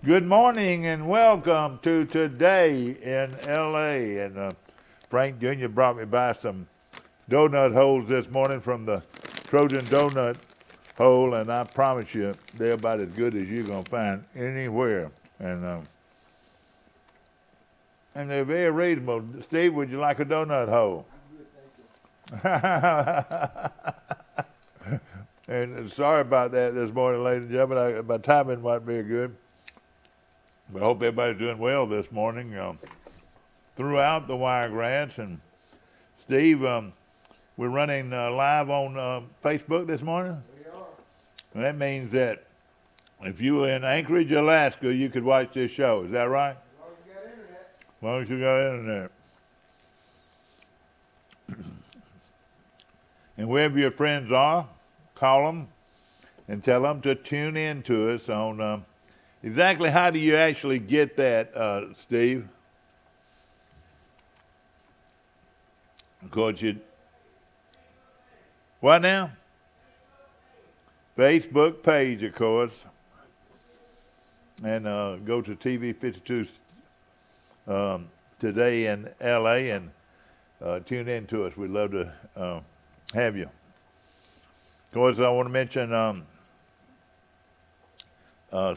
Good morning and welcome to Today in LA. And Frank Jr. brought me by some donut holes this morning from the Trojan Donut Hole, and I promise you they're about as good as you're going to find anywhere. And they're very reasonable. Steve, would you like a donut hole? And sorry about that this morning, ladies and gentlemen. My timing might be good. But I hope everybody's doing well this morning throughout the Wiregrass. And Steve, we're running live on Facebook this morning. We are. And that means that if you were in Anchorage, Alaska, you could watch this show. Is that right? As long as you got internet. As long as you got internet. And wherever your friends are, call them and tell them to tune in to us on... exactly how do you actually get that, Steve? Of course, what now? Facebook page, of course. And go to TV 52 Today in LA and tune in to us. We'd love to have you. Of course, I want to mention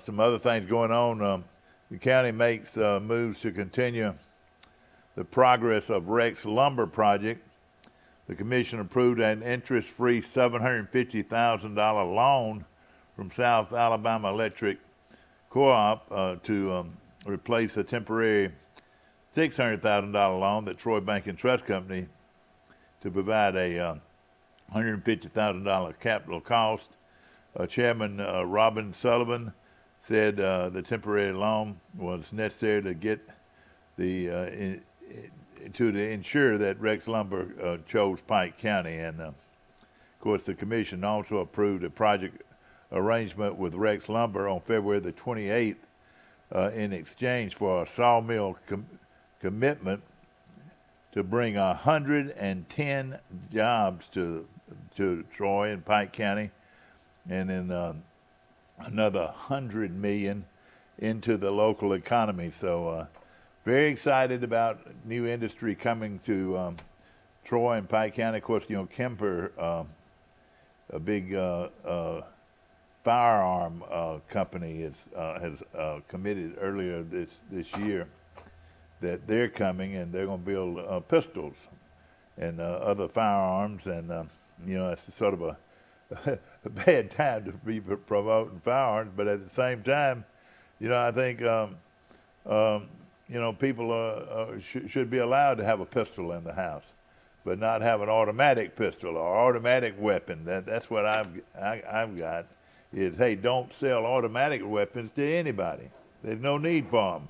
some other things going on. The county makes moves to continue the progress of Rex Lumber Project. The commission approved an interest-free $750,000 loan from South Alabama Electric Co-op to replace a temporary $600,000 loan that Troy Bank and Trust Company to provide a $150,000 capital cost. Chairman Robin Sullivan said the temporary loan was necessary to get to ensure that Rex Lumber chose Pike County. And of course, the commission also approved a project arrangement with Rex Lumber on February the 28th in exchange for a sawmill commitment to bring 110 jobs to Troy and Pike County, and then another 100 million into the local economy. So very excited about new industry coming to Troy and Pike County. Of course, Kemper, a big firearm company, has committed earlier this year that they're coming and they're going to build pistols and other firearms. And it's sort of a bad time to be promoting firearms, but at the same time, I think people should be allowed to have a pistol in the house, but not have an automatic pistol or automatic weapon. That's what I've got. Is, hey, don't sell automatic weapons to anybody. There's no need for them.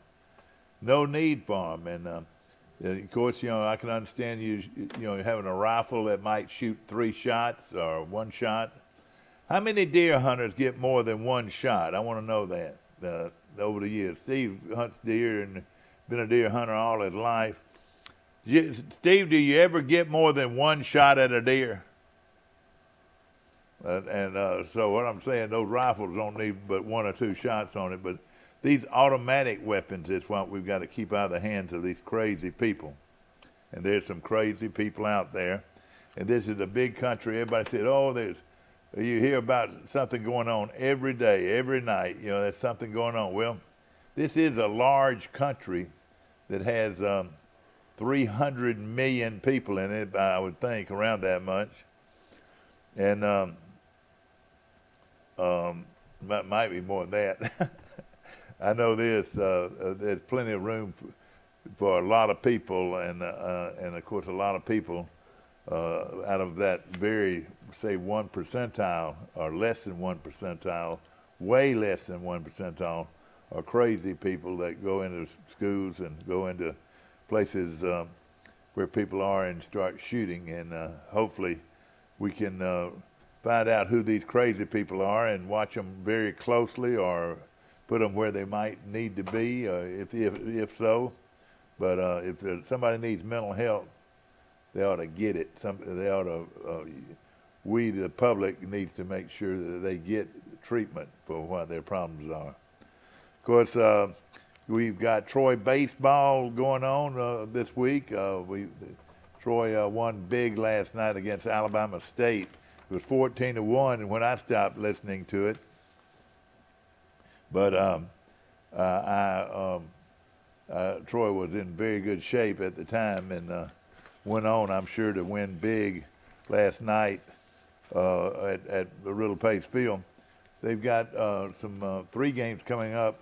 No need for them. And of course, I can understand you having a rifle that might shoot 3 shots or 1 shot. How many deer hunters get more than 1 shot? I want to know that over the years. Steve hunts deer and been a deer hunter all his life. Steve, do you ever get more than 1 shot at a deer? So what I'm saying, those rifles don't need but 1 or 2 shots on it, but these automatic weapons is what we've got to keep out of the hands of these crazy people. And there's some crazy people out there. And this is a big country. Everybody said, you hear about something going on every day, every night. There's something going on. Well, this is a large country that has 300 million people in it, I would think, around that much. And might be more than that. I know this. There's plenty of room for a lot of people, and of course, a lot of people out of that very, say, 1 percentile or less than 1 percentile, way less than 1 percentile, are crazy people that go into schools and go into places where people are and start shooting. And hopefully, we can find out who these crazy people are and watch them very closely, or put them where they might need to be, if so. But if somebody needs mental health, they ought to get it. We, the public, needs to make sure that they get treatment for what their problems are. Of course, we've got Troy baseball going on this week. Troy won big last night against Alabama State. It was 14-1 when I stopped listening to it. But Troy was in very good shape at the time and went on, I'm sure, to win big last night at the Riddle Pace Field. They've got some 3 games coming up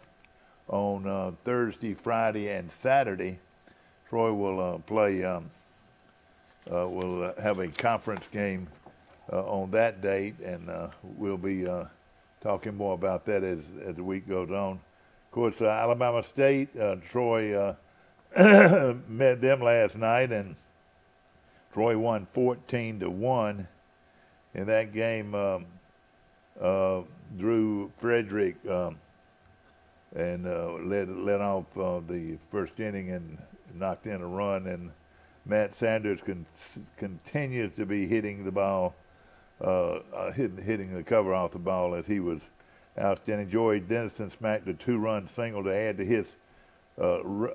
on Thursday, Friday, and Saturday. Troy will will have a conference game on that date, and we'll be talking more about that as the week goes on. Of course, Alabama State, Troy met them last night, and Troy won 14-1. In that game, Drew Frederick and led off the first inning and knocked in a run, and Matt Sanders continues to be hitting the ball, hitting the cover off the ball as he was outstanding. Joey Dennison smacked a 2-run single to add to his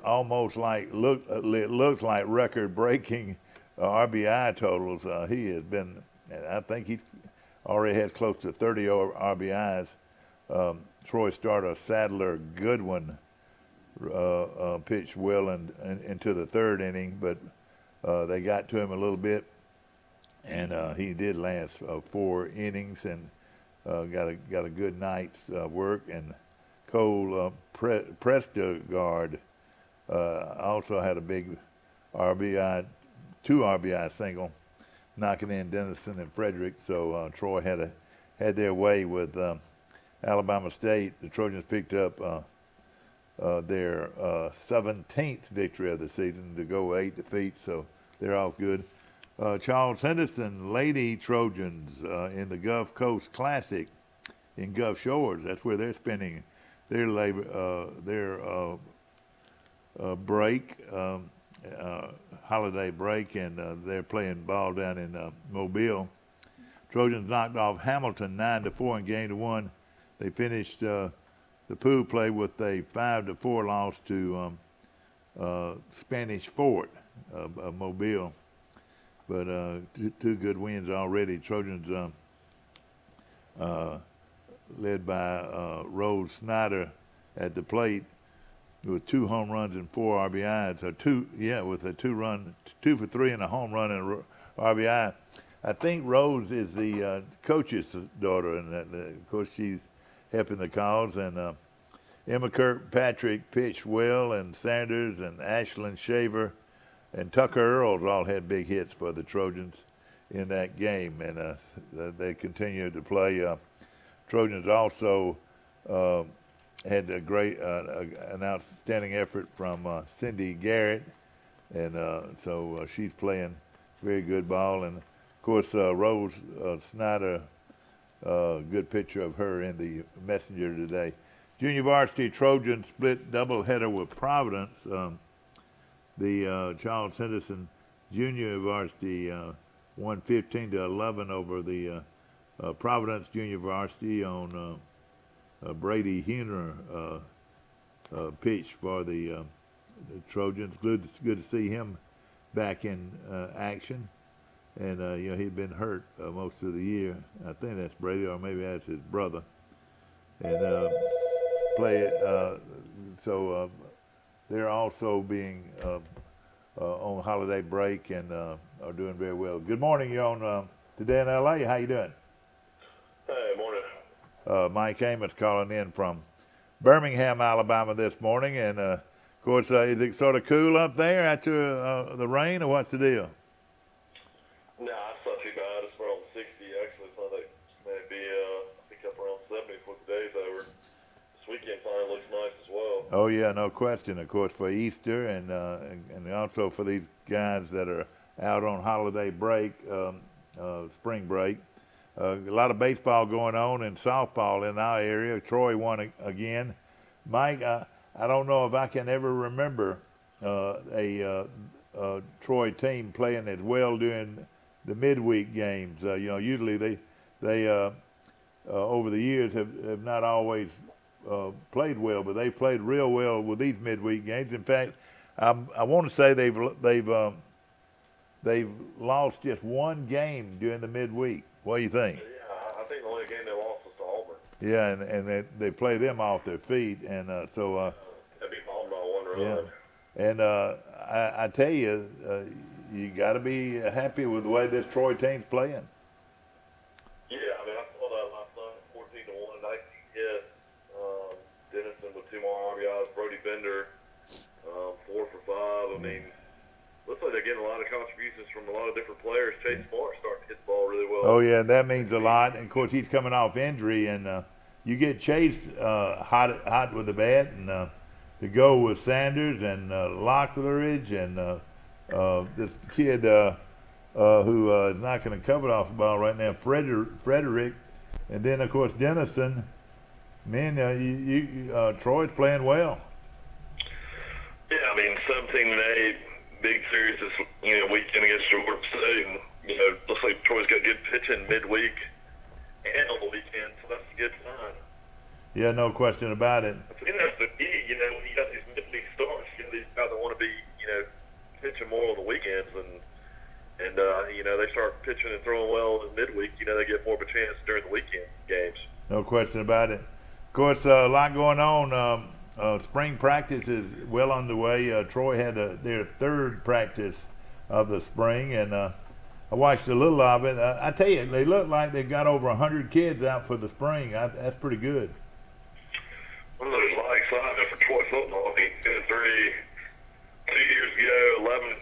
almost like it looks like record-breaking RBI totals. He has been, I think he's already has close to 30 RBIs. Troy starter Sadler Goodwin pitched well into the 3rd inning, but they got to him a little bit, and he did last 4 innings and got a good night's work. And Cole Prestegard also had a big RBI, 2 RBI single, knocking in Dennison and Frederick. So Troy had their way with Alabama State. The Trojans picked up their 17th victory of the season to go 8 defeats, so they're all good. Charles Henderson Lady Trojans in the Gulf Coast Classic in Gulf Shores. That's where they're spending their break, holiday break, and they're playing ball down in Mobile. Trojans knocked off Hamilton 9-4 in game 1. They finished the pool play with a 5-4 loss to Spanish Fort of Mobile. But 2 good wins already. Trojans led by Rose Snyder at the plate with 2 home runs and 4 RBIs, with a 2 for 3 and a home run and a RBI. I think Rose is the coach's daughter, and of course she's helping the cause. And Emma Kirkpatrick pitched well, and Sanders and Ashlyn Shaver and Tucker Earls all had big hits for the Trojans in that game, and they continued to play. Trojans also had a great, an outstanding effort from Cindy Garrett, and so she's playing very good ball. And of course, Rose Snyder, good picture of her in the Messenger today. Junior varsity Trojans split doubleheader with Providence. The Charles Henderson Junior varsity won 15-11 over the Providence Junior varsity on Brady Huner pitch for the Trojans. Good to see him back in action. And he'd been hurt most of the year. I think that's Brady, or maybe that's his brother. And so they're also being on holiday break and are doing very well. Good morning. You're on Today in L.A. How you doing? Hey, morning. Mike Amos calling in from Birmingham, Alabama this morning. And, of course, is it sort of cool up there after the rain, or what's the deal? Nah, it's not too bad. It's around 60, actually. It's not like maybe pick up around 70 before the day's over. This weekend finally looks nice as well. Oh, yeah, no question. Of course, for Easter and also for these guys that are out on holiday break, spring break. A lot of baseball going on and softball in our area. Troy won again. Mike, I don't know if I can ever remember a Troy team playing as well during the midweek games. Usually they over the years have not always played well, but they played real well with these midweek games. In fact, I want to say they've lost just one game during the midweek. What do you think? Yeah, I think the only game they lost was to Auburn. Yeah, and they play them off their feet, and so. They beat Auburn by 1 run. Yeah, and I tell you, you got to be happy with the way this Troy team's playing. Yeah, I mean, I saw that last night, 14-1, 19 hit. Dennison with 2 more RBIs. Brody Bender, 4 for 5. I mean, looks like they're getting a lot of contributions from a lot of different players. Chase Smart starting to hit the ball really well. Oh yeah, that means a lot. And of course, he's coming off injury, and you get Chase hot with the bat, and to go with Sanders and Lockleridge and this kid who is not going to cover off the ball right now, Frederick, and then of course Dennison. Man, Troy's playing well. Yeah, I mean, 17-8, big series this weekend against Georgia State, and looks like Troy's got good pitching midweek and on the weekend, so that's a good sign. Yeah, no question about it. I think that's the key. When you got these midweek starts, these guys that want to be pitching more on the weekends, and they start pitching and throwing well in midweek. They get more of a chance during the weekend games. No question about it. Of course, a lot going on. Spring practice is well underway. Troy had their 3rd practice of the spring, and I watched a little of it. I tell you, they look like they've got over 100 kids out for the spring. That's pretty good. Well, there's a lot of excitement for Troy football. I mean, 2 years ago,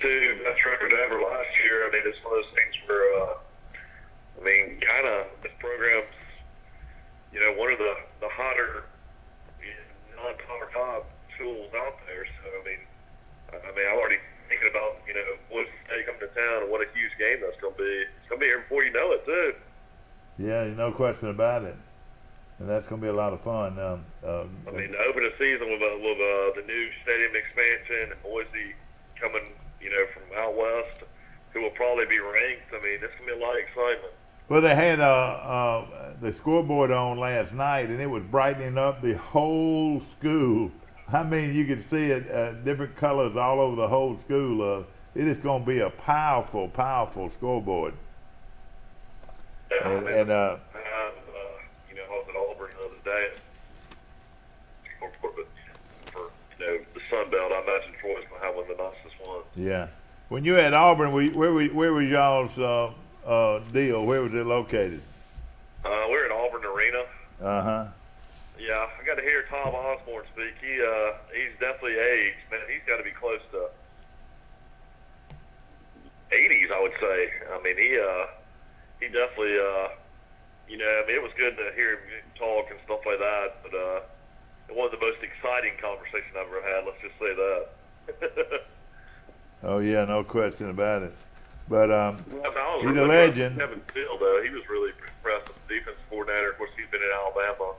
11-2, best record ever last year. I mean, it's one of those things where, kind of this program's, one of the hotter non-power five schools out there. So, I'm already thinking about, Boise State coming to town and what a huge game that's going to be. It's going to be here before you know it, too. Yeah, no question about it. And that's going to be a lot of fun. To open the season with the new stadium expansion and Boise coming, from out west, who will probably be ranked. It's going to be a lot of excitement. Well, they had the scoreboard on last night, and it was brightening up the whole school. You could see it, different colors all over the whole school. It is going to be a powerful, powerful scoreboard. Yeah, I was at Auburn the other day. For the Sun Belt, I imagine Troy's going to have one of the nicest ones. Yeah. When you were at Auburn, where was y'all's deal? Where was it located? We're at Auburn Arena. Uh-huh. Yeah, I got to hear Tom Osborne speak. He's definitely aged, man. He's got to be close to 80s, I would say. He definitely, it was good to hear him talk and stuff like that, but it wasn't the most exciting conversation I've ever had, let's just say that. Oh, yeah, no question about it. But he's really a legend. Kevin Field, though, he was really impressed with the defense coordinator. Of course, he's been in Alabama,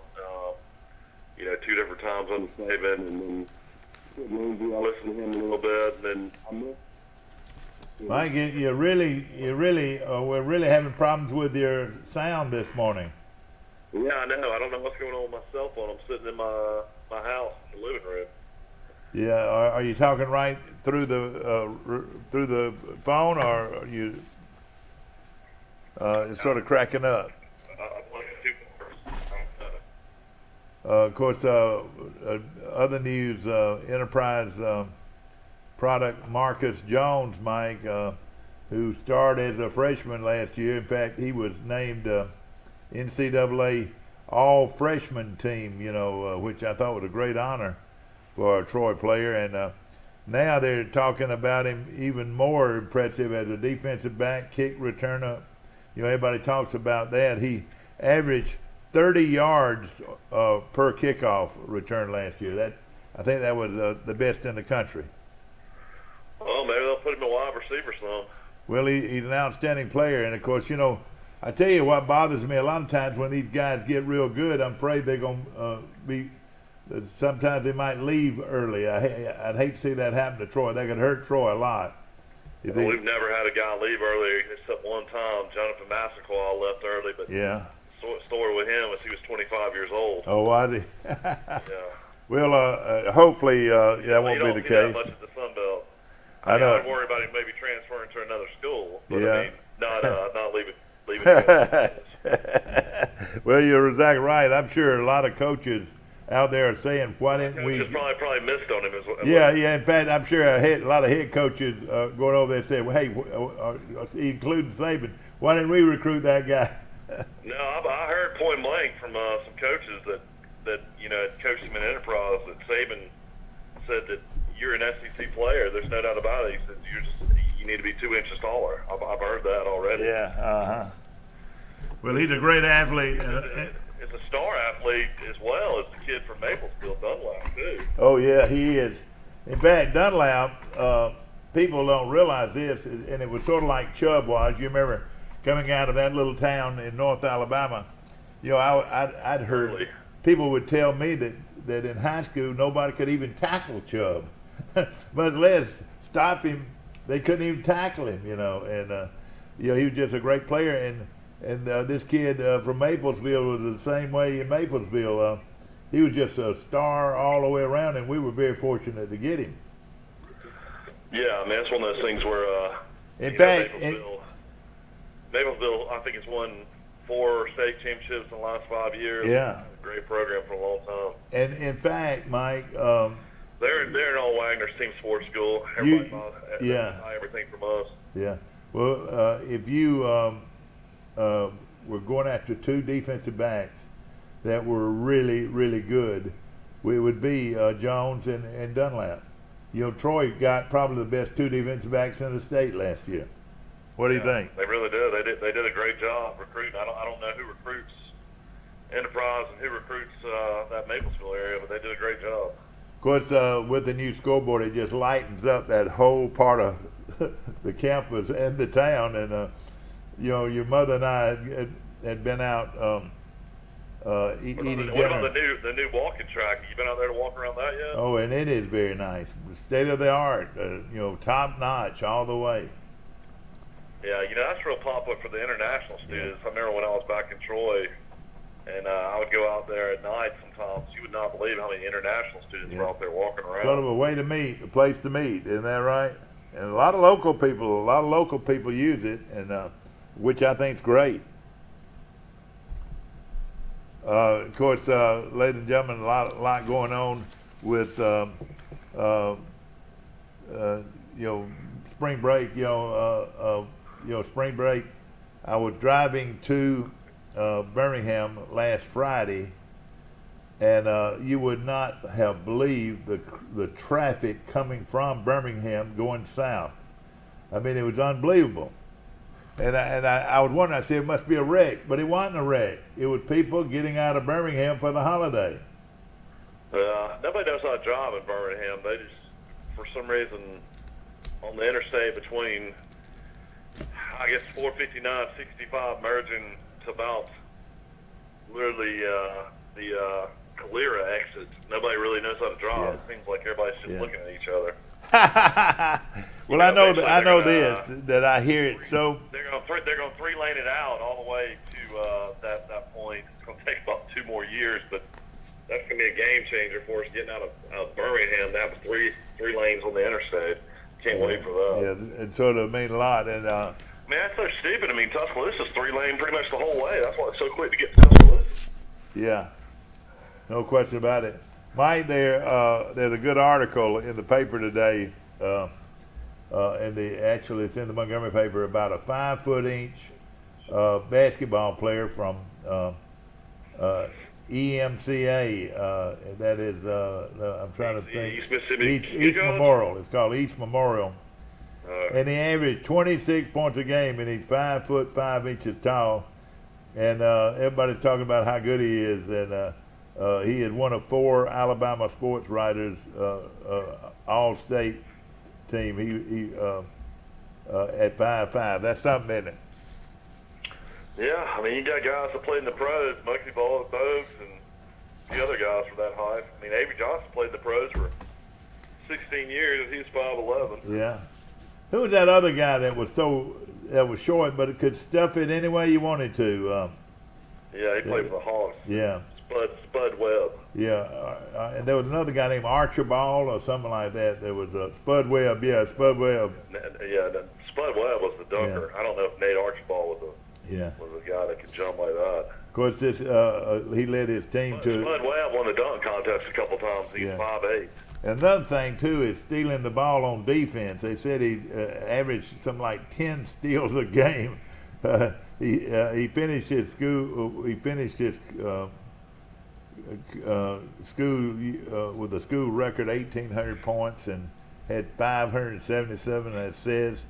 2 different times on the Saban, and then I listened to him a little bit, and then Mike, we're really having problems with your sound this morning. Yeah, I know. I don't know what's going on with my cell phone. I'm sitting in my house, in the living room. Yeah, are you talking right through the phone, or are you it's sort of cracking up? Of course, other news, Enterprise product Marcus Jones, Mike, who started as a freshman last year. In fact, he was named NCAA all-freshman team, which I thought was a great honor for a Troy player. And now they're talking about him even more impressive as a defensive back, kick returner. Everybody talks about that. He averaged 30 yards per kickoff return last year. I think that was the best in the country. Well, maybe they'll put him in wide receiver some. Well, he's an outstanding player. And, of course, I tell you what bothers me a lot of times when these guys get real good, I'm afraid they're going to sometimes they might leave early. I'd hate to see that happen to Troy. That could hurt Troy a lot. We've never had a guy leave early except one time. Jonathan Massaquoi left early, but yeah. Story with with him as he was 25 years old. Oh, was he? Yeah. Well, hopefully that won't be the You don't see case. that much at the Sun Belt. I know. I'd worry about him maybe transferring to another school, but Yeah. I mean, not leaving. Well, you're exactly right. I'm sure a lot of coaches out there are saying, "Why didn't we?" Just probably missed on him as well. Yeah. In fact, I'm sure a lot of head coaches going over there said, "Well, hey, including Saban, why didn't we recruit that guy?" No, I heard point blank from some coaches that had coached him in Enterprise that Saban said that you're an SEC player. There's no doubt about it. He said you need to be 2 inches taller. I've heard that already. Yeah. Well, he's a great athlete. Is a star athlete as well as the kid from Maplesville, Dunlap, too. Oh, yeah, he is. In fact, Dunlap, people don't realize this, and it was sort of like Chubb was. You remember coming out of that little town in North Alabama. I'd heard Really? people would tell me that in high school nobody could even tackle Chubb, much less stop him. They couldn't even tackle him, and he was just a great player. And this kid from Maplesville was the same way in Maplesville. He was just a star all the way around, and we were very fortunate to get him. Yeah, I mean, it's one of those things where, In fact, Maplesville, I think, has won 4 state championships in the last 5 years. Yeah. Great program for a long time. And in fact, Mike, They're in all Wagner's team sports school. Everybody buy everything from us. yeah. Well, if you were going after 2 defensive backs that were really, really good, it would be Jones and Dunlap. Troy got probably the best 2 defensive backs in the state last year. What do you think? They really did. They did a great job recruiting. I don't know who recruits Enterprise and who recruits that Maplesville area, but they did a great job. Of course, with the new scoreboard, it just lightens up that whole part of the campus and the town. And your mother and I had been out eating dinner. What about the new walking track? You been out there to walk around that yet? Oh, and it is very nice, state of the art. Top notch all the way. Yeah, that's real popular for the international students. I remember when I was back in Troy, and I would go out there at night sometimes. You would not believe how many international students were out there walking around. Sort of a way to meet, a place to meet, isn't that right? And a lot of local people use it, and which I think is great. Of course, ladies and gentlemen, a lot going on with spring break. Spring break. I was driving to Birmingham last Friday, and you would not have believed the traffic coming from Birmingham going south. I mean, it was unbelievable. And I was wondering, I said, it must be a wreck, but it wasn't a wreck. It was people getting out of Birmingham for the holiday. Nobody knows how to drive in Birmingham. They just, for some reason, on the interstate between, I guess, 459, 65 merging to about literally the Calera exit. Nobody really knows how to drive. Yeah. It seems like everybody's just looking at each other. Well, I know that I hear it. So they're going to 3-lane it out all the way to that point. It's going to take about 2 more years, but that's going to be a game changer for us getting out of Birmingham. That was three lanes on the interstate. Can't wait for that. Yeah, it sort of mean a lot. And man, that's so stupid. I mean, Tuscaloosa's 3-lane pretty much the whole way. That's why it's so quick to get to Tuscaloosa. Yeah, no question about it. Mike, there's a good article in the paper today. Actually it's in the Montgomery paper about a 5'8" basketball player from EMCA. That is, I'm trying to think. East Mississippi. East Memorial. It's called East Memorial. And he averaged 26 points a game, and he's 5'5" tall. And everybody's talking about how good he is. And he is one of 4 Alabama sports writers, all-state team. He at 5'5". That's something, isn't it? Yeah, I mean, you got guys that played in the pros, Muggsy Bogues, and a few other guys for that height. I mean, Avery Johnson played in the pros for 16 years. He was 5'11". Yeah. Who was that other guy that was short, but it could stuff it any way you wanted to? Yeah, he played for the Hawks. Yeah. Spud Webb. Yeah, and there was another guy named Archibald or something like that. There was Spud Webb. Yeah, Spud Webb. Yeah, Spud Webb was the dunker. Yeah. I don't know if Nate Archibald was a guy that could jump like that. Of course, this he led his team to. Spud Webb won the dunk contest a couple times. He's 5'8". Another thing too is stealing the ball on defense. They said he averaged something like 10 steals a game. He finished his school. He finished his school with a school record 1,800 points and had 577 assists,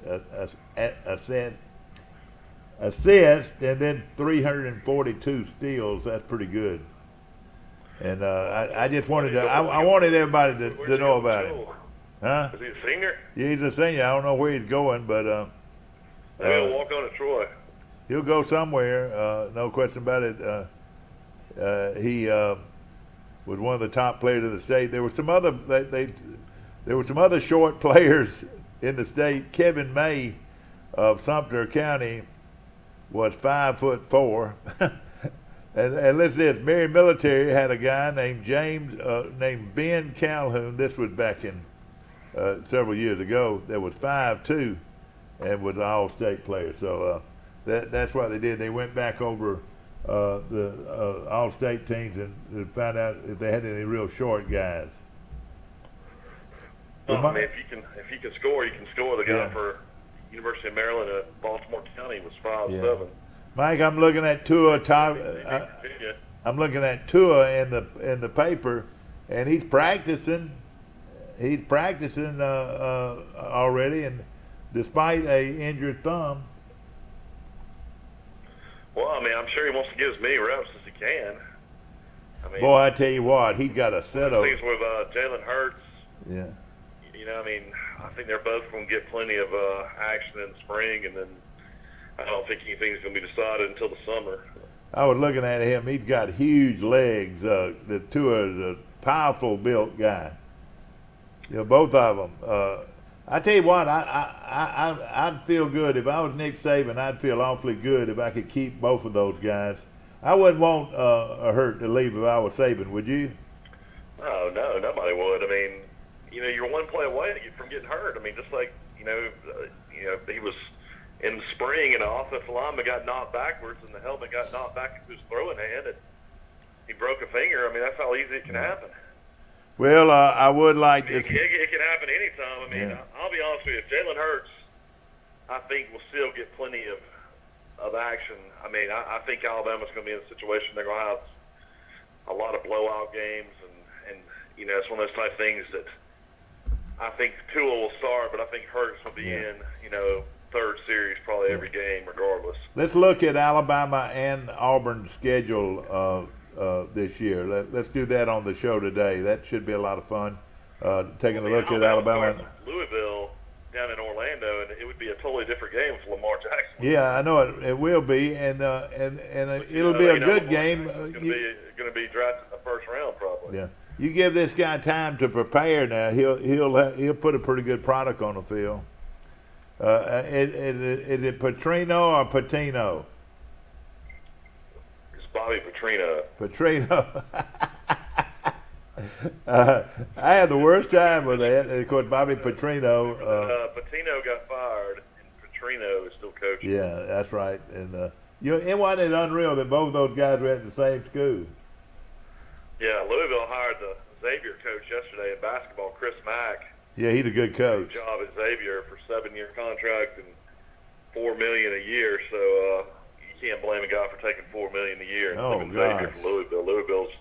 and then 342 steals. That's pretty good. And I just wanted I wanted everybody to know about him. Huh? Is he a senior? Yeah, he's a senior. I don't know where he's going, but he'll walk on to Troy. He'll go somewhere. No question about it. He was one of the top players of the state. There were some other there were some other short players in the state. Kevin May of Sumter County was 5'4". And listen to this, Mary Military had a guy named named Ben Calhoun. This was back in several years ago. That was 5'2", and was an all-state player. So that's what they did. They went back over the all-state teams and found out if they had any real short guys. Well, I mean, if you can score, you can score. The guy for University of Maryland at Baltimore County was 5'7". Mike, I'm looking at Tua. I'm looking at Tua in the paper, and he's practicing. He's practicing already, and despite a injured thumb. Well, I mean, I'm sure he wants to get as many reps as he can. I mean, boy, I tell you what, he's got a set of things with Jalen Hurts. Yeah. You know, I mean, I think they're both going to get plenty of action in the spring, and then I don't think anything's going to be decided until the summer. I was looking at him. He's got huge legs. The Tua is a powerful built guy. You know, both of them. I tell you what, I'd feel good if I was Nick Saban. I'd feel awfully good if I could keep both of those guys. I wouldn't want Hurt to leave if I was Saban. Would you? Oh, no, nobody would. I mean, you know, you're one play away from getting hurt. I mean, just like you know, he was in the spring, and the offensive lineman got knocked backwards, and the helmet got knocked back into his throwing hand, and he broke a finger. I mean, that's how easy it can happen. Well, I would like to. It can happen anytime. I mean, I'll be honest with you. If Jalen Hurts, I think will still get plenty of action. I mean, I think Alabama's going to be in a situation they're going to have a lot of blowout games, and you know, it's one of those type things that I think Tua will start, but I think Hurts will be in, you know, third series probably every game regardless. Let's look at Alabama and Auburn's schedule this year. Let's do that on the show today. That should be a lot of fun. Taking a look at Alabama. Louisville down in Orlando, and it would be a totally different game for Lamar Jackson. Yeah, I know it will be, and it'll be a good game. Going to be drafted in the first round probably. Yeah. You give this guy time to prepare now, he'll put a pretty good product on the field. Is it Petrino or Patino? It's Bobby Petrino. Petrino. I had the worst time with that. And of course, Bobby Petrino. Patino got fired, and Petrino is still coaching. Yeah, that's right. And it wasn't unreal that both of those guys were at the same school. Yeah, Louisville hired the Xavier coach yesterday in basketball, Chris Mack. Yeah, he's a good coach. Good job at Xavier for a 7-year contract and $4 million a year. So you can't blame a guy for taking $4 million a year and leaving Xavier for Louisville. Louisville's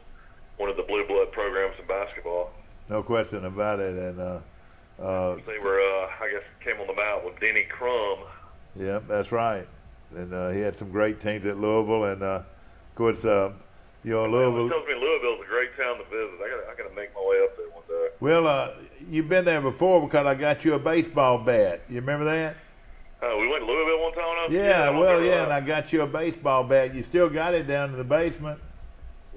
one of the blue blood programs in basketball. No question about it. And they were, I guess, came on the mound with Denny Crum. Yeah, that's right. And he had some great teams at Louisville, and of course. Louisville. It tells me Louisville's a great town to visit. I got to make my way up there one day. Well, you've been there before because I got you a baseball bat. You remember that? We went to Louisville one time. And I got you a baseball bat. You still got it down in the basement.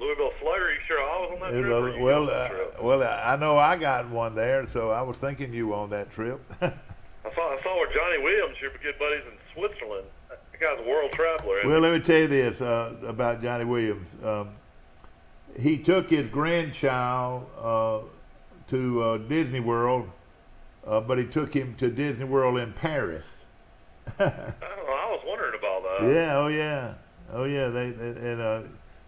Louisville Slugger. You sure I was on that trip? Well, I know I got one there, so I was thinking you were on that trip. I saw where Johnny Williams, your good buddies in Switzerland. That guy's a world traveler. Well, let me tell you this about Johnny Williams. He took his grandchild to Disney World, but he took him to Disney World in Paris. I was wondering about that. Yeah, oh yeah.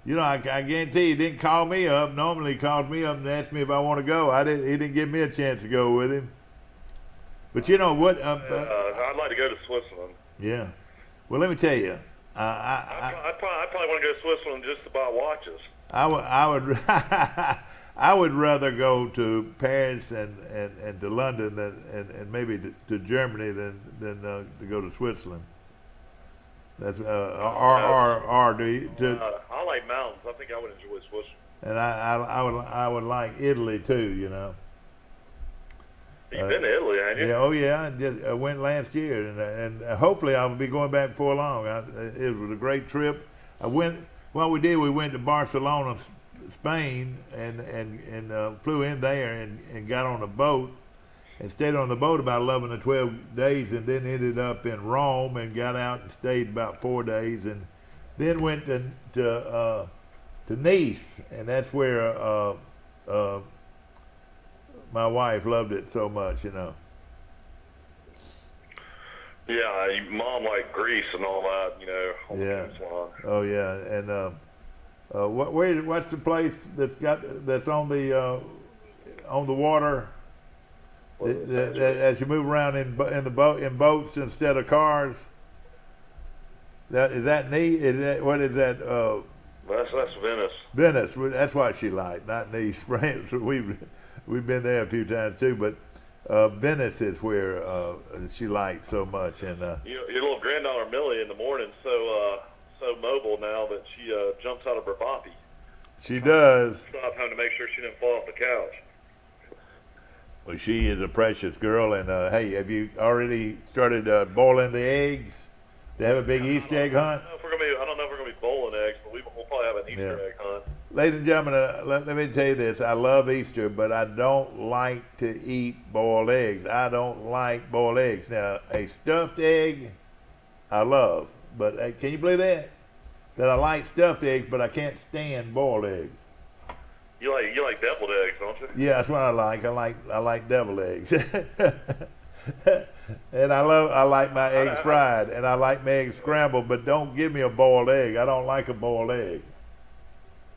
You know, I guarantee he didn't call me up. Normally, he calls me up and asks me if I want to go. He didn't give me a chance to go with him. But you know what? I'd like to go to Switzerland. Yeah. Well, let me tell you. I'd probably want to go to Switzerland just to buy watches. I would rather go to Paris and to London and maybe to Germany than to go to Switzerland. That's I like mountains. I think I would enjoy Switzerland. And I would like Italy too. You know. You've been to Italy, haven't you? Yeah, oh yeah. I went last year, and hopefully I'll be going back before long. It was a great trip. We went to Barcelona, Spain, and flew in there and got on a boat and stayed on the boat about 11 or 12 days, and then ended up in Rome and got out and stayed about 4 days, and then went to Nice, and that's where my wife loved it so much, you know. Yeah, Mom liked Greece and all that, you know. Yeah. Oh yeah, and what's the place that's on the water? As you move around in boats instead of cars. Is that neat? What is that? That's Venice. Venice. That's what she liked, not Nice, France. We've been there a few times too, but Venice is where she liked so much. And your little granddaughter Millie in the morning so mobile now that she jumps out of her boppy. She does. Stop having to make sure she didn't fall off the couch. Well, she is a precious girl, and hey, have you already started boiling the eggs to have a big Easter egg hunt? I don't know if we're gonna be bowling eggs, but we'll probably have an Easter egg hunt. Ladies and gentlemen, let me tell you this. I love Easter, but I don't like to eat boiled eggs. I don't like boiled eggs. Now, a stuffed egg, I love. But can you believe that? That I like stuffed eggs, but I can't stand boiled eggs. You like deviled eggs, don't you? Yeah, that's what I like. I like deviled eggs. And I like my eggs fried, and I like my eggs scrambled, but don't give me a boiled egg. I don't like a boiled egg.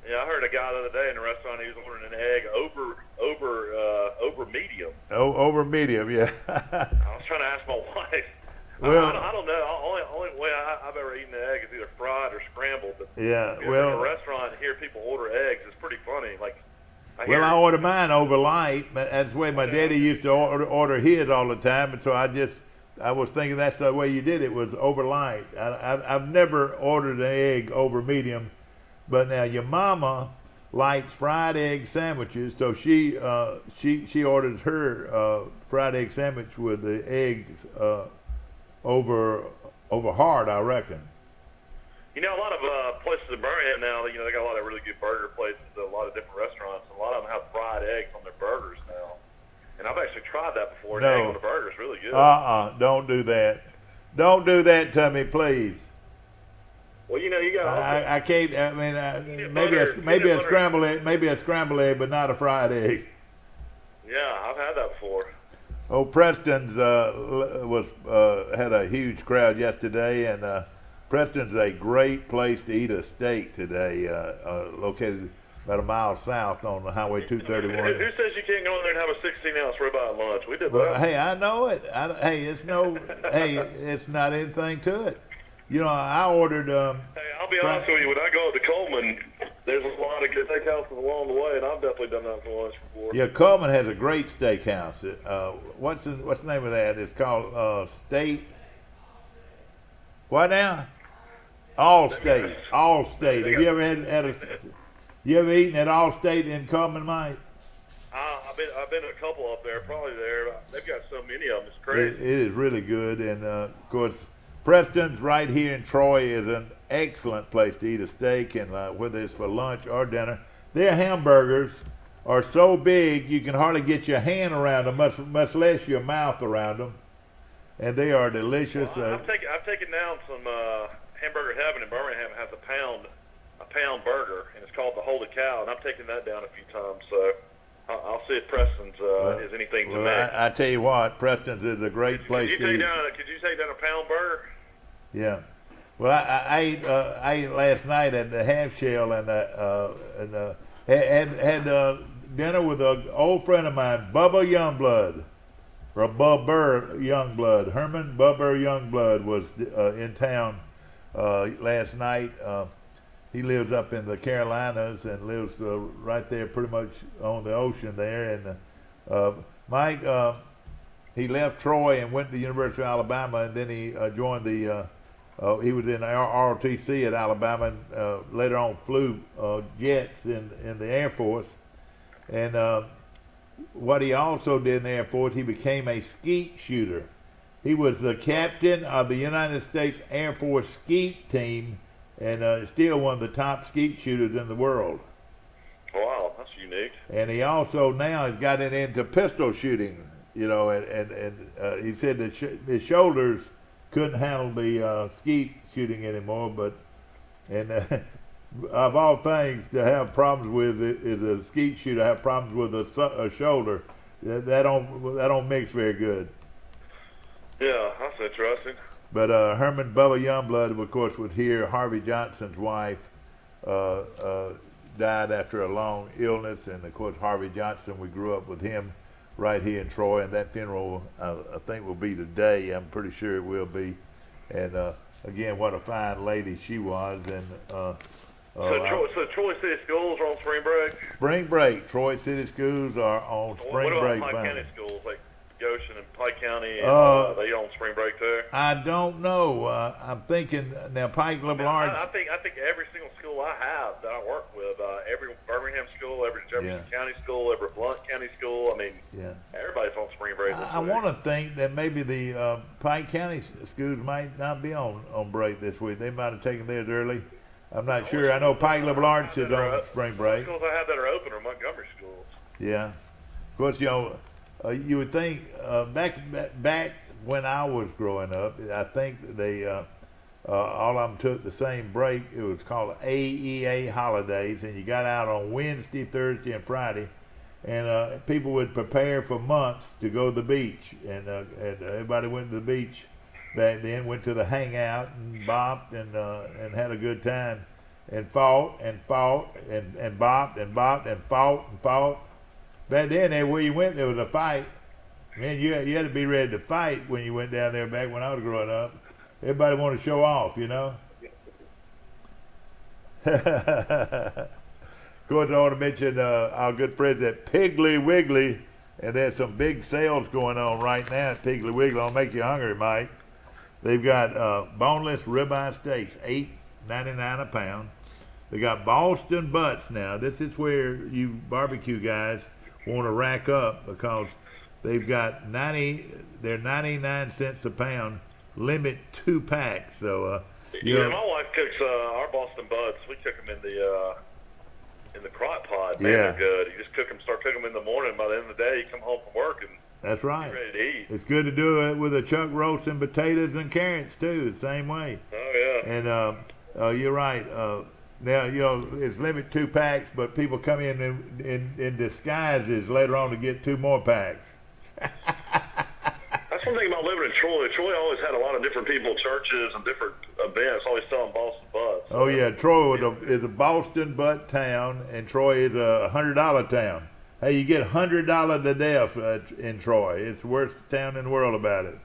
Yeah, I heard a guy the other day in a restaurant. He was ordering an egg over medium. Oh, over medium, yeah. I was trying to ask my wife. Well, I don't know. Only way I've ever eaten an egg is either fried or scrambled. But yeah, if you're in a restaurant and hear people order eggs, it's pretty funny. Like, I order mine over light. That's the way my daddy used to order his all the time, and so I was thinking that's the way you did it, was over light. I've never ordered an egg over medium, but now your mama likes fried egg sandwiches, so she orders her fried egg sandwich with the eggs over hard, I reckon. You know, a lot of places in Birmingham now, you know, they got a lot of really good burger places, a lot of different restaurants, and a lot of them have fried eggs on their burgers now. And I've actually tried that before. No. An egg on the burger is really good. Don't do that. Don't do that to me, please. Well, you know, you got. I can't. I mean, maybe a scrambled egg, but not a fried egg. Yeah, I've had that before. Oh, Preston's had a huge crowd yesterday, and Preston's a great place to eat a steak today, located about a mile south on Highway 231. Who says you can't go in there and have a 16-ounce ribeye lunch? We did that. Well, hey, I know it. It's not anything to it. You know, I ordered. Hey, I'll be honest with you. When I go up to Coleman, there's a lot of good steakhouses along the way, and I've definitely done that for lunch before. Yeah, Coleman has a great steakhouse. What's the name of that? It's called State. What now? Allstate. Allstate. Have you ever you ever eaten at Allstate in Coleman, Mike? I've been to a couple up there, probably there. They've got so many of them. It's crazy. It is really good, and of course, Preston's right here in Troy is an excellent place to eat a steak, and whether it's for lunch or dinner. Their hamburgers are so big you can hardly get your hand around them, much less your mouth around them, and they are delicious. Well, I've I've taken down some Hamburger Heaven in Birmingham. Has a pound burger, and it's called the Holy Cow, and I've taken that down a few times. So I'll see if Preston's is anything to make. I tell you what, Preston's is a great place to eat. Could you take down a pound burger? Yeah. Well, I ate last night at the Half Shell and had dinner with an old friend of mine, Bubba Youngblood, or Bubber Youngblood. Herman Bubber Youngblood was in town last night. He lives up in the Carolinas and lives right there, pretty much on the ocean there. And Mike, he left Troy and went to the University of Alabama, and then he joined the. He was in ROTC at Alabama, and later on flew jets in the Air Force. And what he also did in the Air Force, he became a skeet shooter. He was the captain of the United States Air Force skeet team, and still one of the top skeet shooters in the world. Wow, that's unique. And he also now has gotten into pistol shooting, you know, and he said that his shoulders couldn't handle the skeet shooting anymore, but of all things to have problems with is a skeet shooter have problems with a shoulder. That don't mix very good. Yeah, that's interesting. But Herman Bubba Youngblood, of course, was here. Harvey Johnson's wife died after a long illness, and of course Harvey Johnson, we grew up with him right here in Troy, and that funeral I think will be today. I'm pretty sure it will be. And again, what a fine lady she was. And so Troy City Schools are on spring break? Spring break. Troy City Schools are on spring break. What about Pike County schools, like Goshen and Pike County? And, are they on spring break too? I don't know. I'm thinking now Pike LeBlanc. I think every single school I have that I work with, every Birmingham school, every Jefferson County school, every Blount County school. I mean, everybody's on spring break. I want to think that maybe the Pike County schools might not be on break this week. They might have taken theirs early. I'm not sure. I know Pike LeBlanc is on spring break. Schools I have that are open are Montgomery schools. Yeah. Of course, you know, you would think back when I was growing up, I think they all of them took the same break. It was called AEA holidays, and you got out on Wednesday, Thursday, and Friday, and people would prepare for months to go to the beach, and everybody went to the beach back then. Went to the hangout and bopped and had a good time, and fought and bopped and fought. Back then, everywhere you went, there was a fight. Man, you had to be ready to fight when you went down there back when I was growing up. Everybody wanted to show off, you know. Of course, I want to mention our good friends at Piggly Wiggly, and there's some big sales going on right now at Piggly Wiggly. I'll make you hungry, Mike. They've got boneless ribeye steaks, $8.99 a pound. They got Boston butts now. This is where you barbecue guys want to rack up, because they've got they're 99 cents a pound, limit 2 packs. So my wife cooks our Boston butts. We cook them in the crock pot. Man, they're good. You just start cooking them in the morning. By the end of the day, you come home from work and that's right. You're ready to eat. It's good to do it with a chuck roast and potatoes and carrots too, the same way. Oh yeah. And you're right. Now, you know, it's limited 2 packs, but people come in disguises later on to get 2 more packs. That's one thing about living in Troy. Troy always had a lot of different people, churches, and different events, always selling Boston butts. Oh, yeah. Troy is a Boston butt town, and Troy is a $100 town. Hey, you get $100 to death in Troy. It's the worst town in the world about it.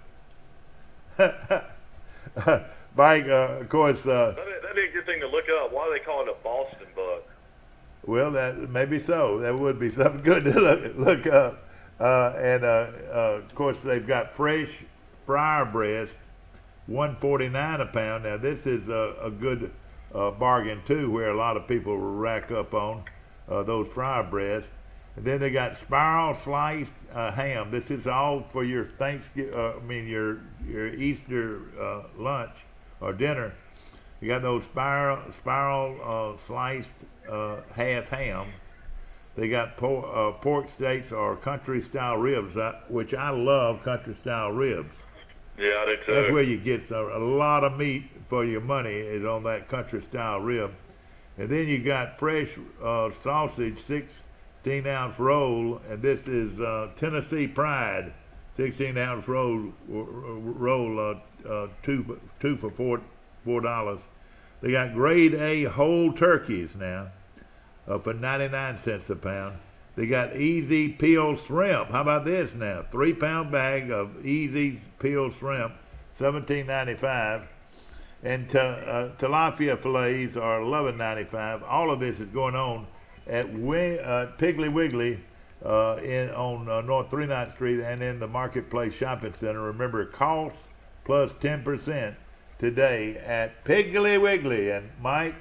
Mike, of course. That'd be a good thing to look up. Why do they call it a Boston butt? Well, that maybe so. That would be something good to look up. Of course, they've got fresh fryer breast, $1.49 a pound. Now, this is a good bargain too, where a lot of people will rack up on those fryer breasts. And then they got spiral sliced ham. This is all for your Thanksgiving, your Easter lunch or dinner. You got those spiral sliced half ham. They got pork steaks or country style ribs, which I love country style ribs. Yeah, I do too. That's where you get a lot of meat for your money, is on that country style rib. And then you got fresh sausage, 16-ounce roll, and this is Tennessee Pride, 16-ounce roll, two for $4. They got grade A whole turkeys now, for 99 cents a pound. They got easy peeled shrimp. How about this now? 3-pound bag of easy peeled shrimp, $17.95. And tilapia fillets are $11.95. All of this is going on at Piggly Wiggly on North 39th Street and in the Marketplace Shopping Center. Remember, cost plus 10% today at Piggly Wiggly. And Mike,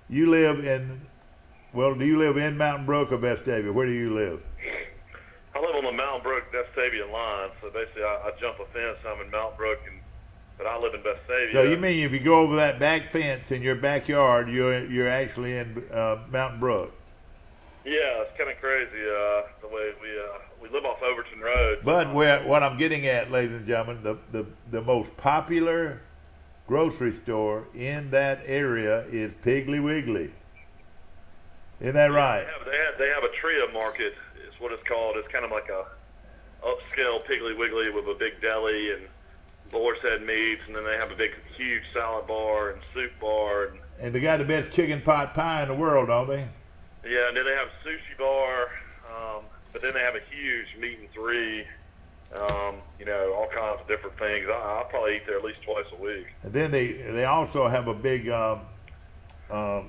you live in, well, do you live in Mountain Brook or Vestavia? Where do you live? I live on the Mountain Brook Vestavia line, so basically I jump a fence. I'm in Mountain Brook, but I live in Vestavia. So you mean if you go over that back fence in your backyard, you're actually in Mountain Brook? Yeah, it's kind of crazy the way we live off Overton Road. But what I'm getting at, ladies and gentlemen, the most popular grocery store in that area is Piggly Wiggly. Isn't that right? They have a trio market, is what it's called. It's kind of like a upscale Piggly Wiggly with a big deli and boar's head meats, and then they have a big, huge salad bar and soup bar. And they got the best chicken pot pie in the world, don't they? Yeah, and then they have a sushi bar, but then they have a huge meat and three, you know, all kinds of different things. I'll probably eat there at least twice a week. And then they also have a big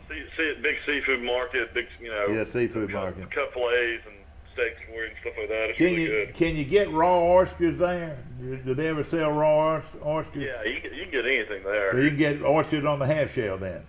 big seafood market, big, you know, yeah, seafood market. Cut fillets and steaks for you and stuff like that. It's really good. Can you get raw oysters there? Do they ever sell raw oysters? Yeah, you can get anything there. So you can get oysters on the half shell then?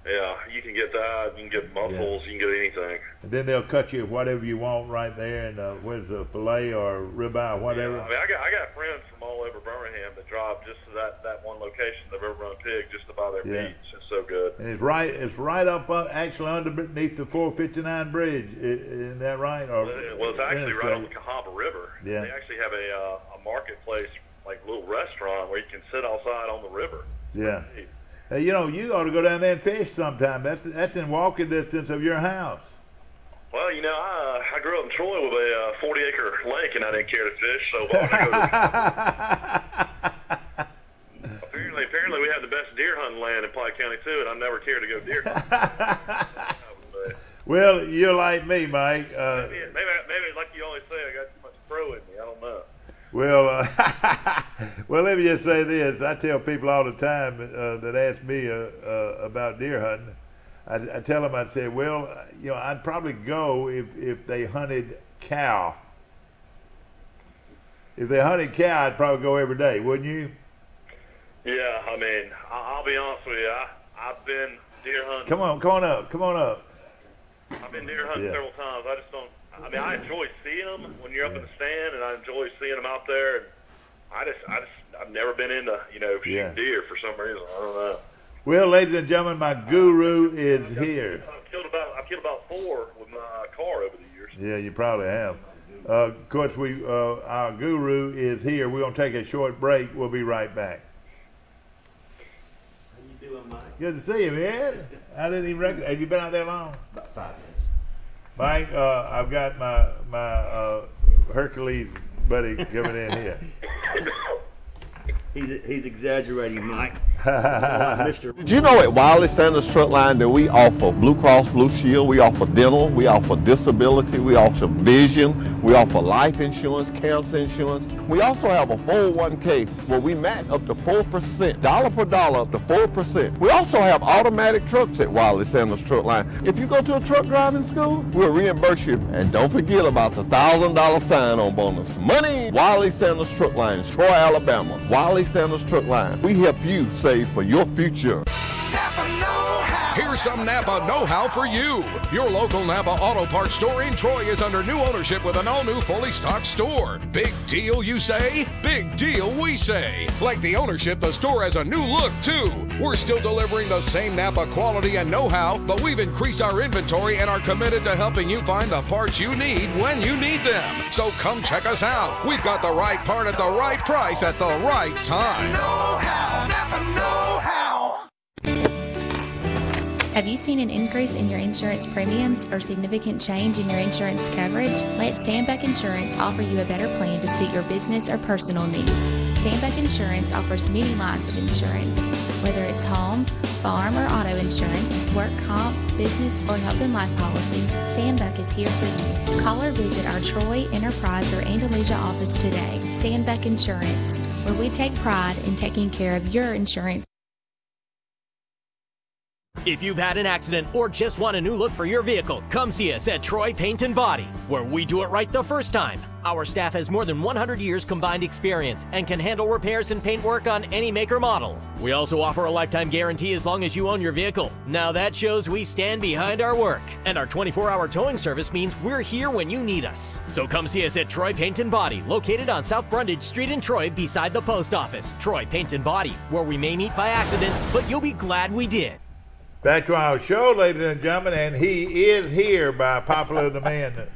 Yeah, you can get that. You can get mussels. Yeah. You can get anything. And then they'll cut you whatever you want right there, and where's the fillet or ribeye or whatever. Yeah, I mean, I got friends from all over Birmingham that drive just to that one location, the River Run Pig, just to buy their meats. It's so good. And it's right up actually underneath the 459 bridge. Isn't that right? Or well, it's actually right on the Cahaba River. Yeah. They actually have a marketplace, like a little restaurant where you can sit outside on the river. Yeah. Hey, you know, you ought to go down there and fish sometime. That's in walking distance of your house. Well, you know, I grew up in Troy with a 40-acre lake, and I didn't care to fish, so apparently we have the best deer hunting land in Pike County too, and I never cared to go deer hunting. Well, you're like me, Mike. Maybe like you always say, I got too much pro in me. I don't know. Well, well, let me just say this. I tell people all the time that ask me about deer hunting. I tell them, I say, well, you know, I'd probably go if they hunted cow. If they hunted cow, I'd probably go every day, wouldn't you? Yeah, I mean, I'll be honest with you. I've been deer hunting. Come on up. I've been deer hunting several times. I just don't. I mean, I enjoy seeing them when you're up in the stand, and I enjoy seeing them out there. And I've never been into, you know, shooting deer for some reason. I don't know. Well, ladies and gentlemen, my guru is here. I've killed about 4 with my car over the years. Yeah, you probably have. Of course, our guru is here. We're gonna take a short break. We'll be right back. How you doing, Mike? Good to see you, man. I didn't even recognize. Have you been out there long? About 5 minutes. Mike, I've got my Hercules buddy coming in here. He's exaggerating, Mike. Did you know at Wiley Sanders Truck Line that we offer Blue Cross Blue Shield, we offer dental, we offer disability, we offer vision, we offer life insurance, cancer insurance. We also have a 401k where we match up to 4%, dollar per dollar up to 4%. We also have automatic trucks at Wiley Sanders Truck Line. If you go to a truck driving school, we'll reimburse you. And don't forget about the $1,000 sign-on bonus. Money! Wiley Sanders Truck Line, Troy, Alabama. Wiley Sanders Truck Line. We help you save for your future. Here's Here's some Napa know-how for you. Your local Napa Auto Parts store in Troy is under new ownership with an all-new fully stocked store. Big deal, you say? Big deal, we say. Like the ownership, the store has a new look, too. We're still delivering the same Napa quality and know-how, but we've increased our inventory and are committed to helping you find the parts you need when you need them. So come check us out. We've got the right part at the right price at the right time. Know-how, Napa know-how. Have you seen an increase in your insurance premiums or significant change in your insurance coverage? Let Sandbeck Insurance offer you a better plan to suit your business or personal needs. Sandbeck Insurance offers many lines of insurance, whether it's home, farm, or auto insurance, work comp, business, or health and life policies. Sandbeck is here for you. Call or visit our Troy, Enterprise, or Andalusia office today. Sandbeck Insurance, where we take pride in taking care of your insurance. If you've had an accident or just want a new look for your vehicle, come see us at Troy Paint and Body, where we do it right the first time. Our staff has more than 100 years combined experience and can handle repairs and paint work on any make or model. We also offer a lifetime guarantee as long as you own your vehicle. Now that shows we stand behind our work. And our 24-hour towing service means we're here when you need us. So come see us at Troy Paint and Body, located on South Brundage Street in Troy beside the post office. Troy Paint and Body, where we may meet by accident, but you'll be glad we did. Back to our show, ladies and gentlemen, and he is here by popular demand.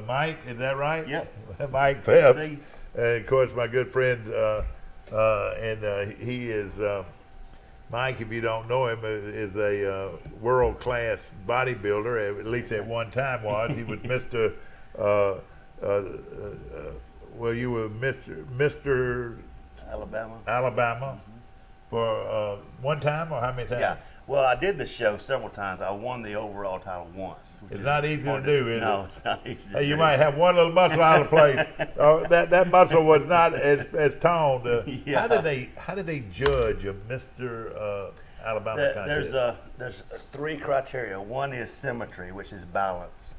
Mike, is that right? Yep. Mike Phelps. Of course, my good friend, he is, Mike, if you don't know him, is a world-class bodybuilder, at least at one time was. He was Mr. Well, you were Mr. Alabama for one time, or how many times? Yeah. Well, I did the show several times. I won the overall title once. It's not easy to do, is it? No, it's not easy to do. You might have one little muscle out of place. That muscle was not as toned. Yeah. How did they judge a Mr. Alabama contest? There's three criteria. One is symmetry, which is balance.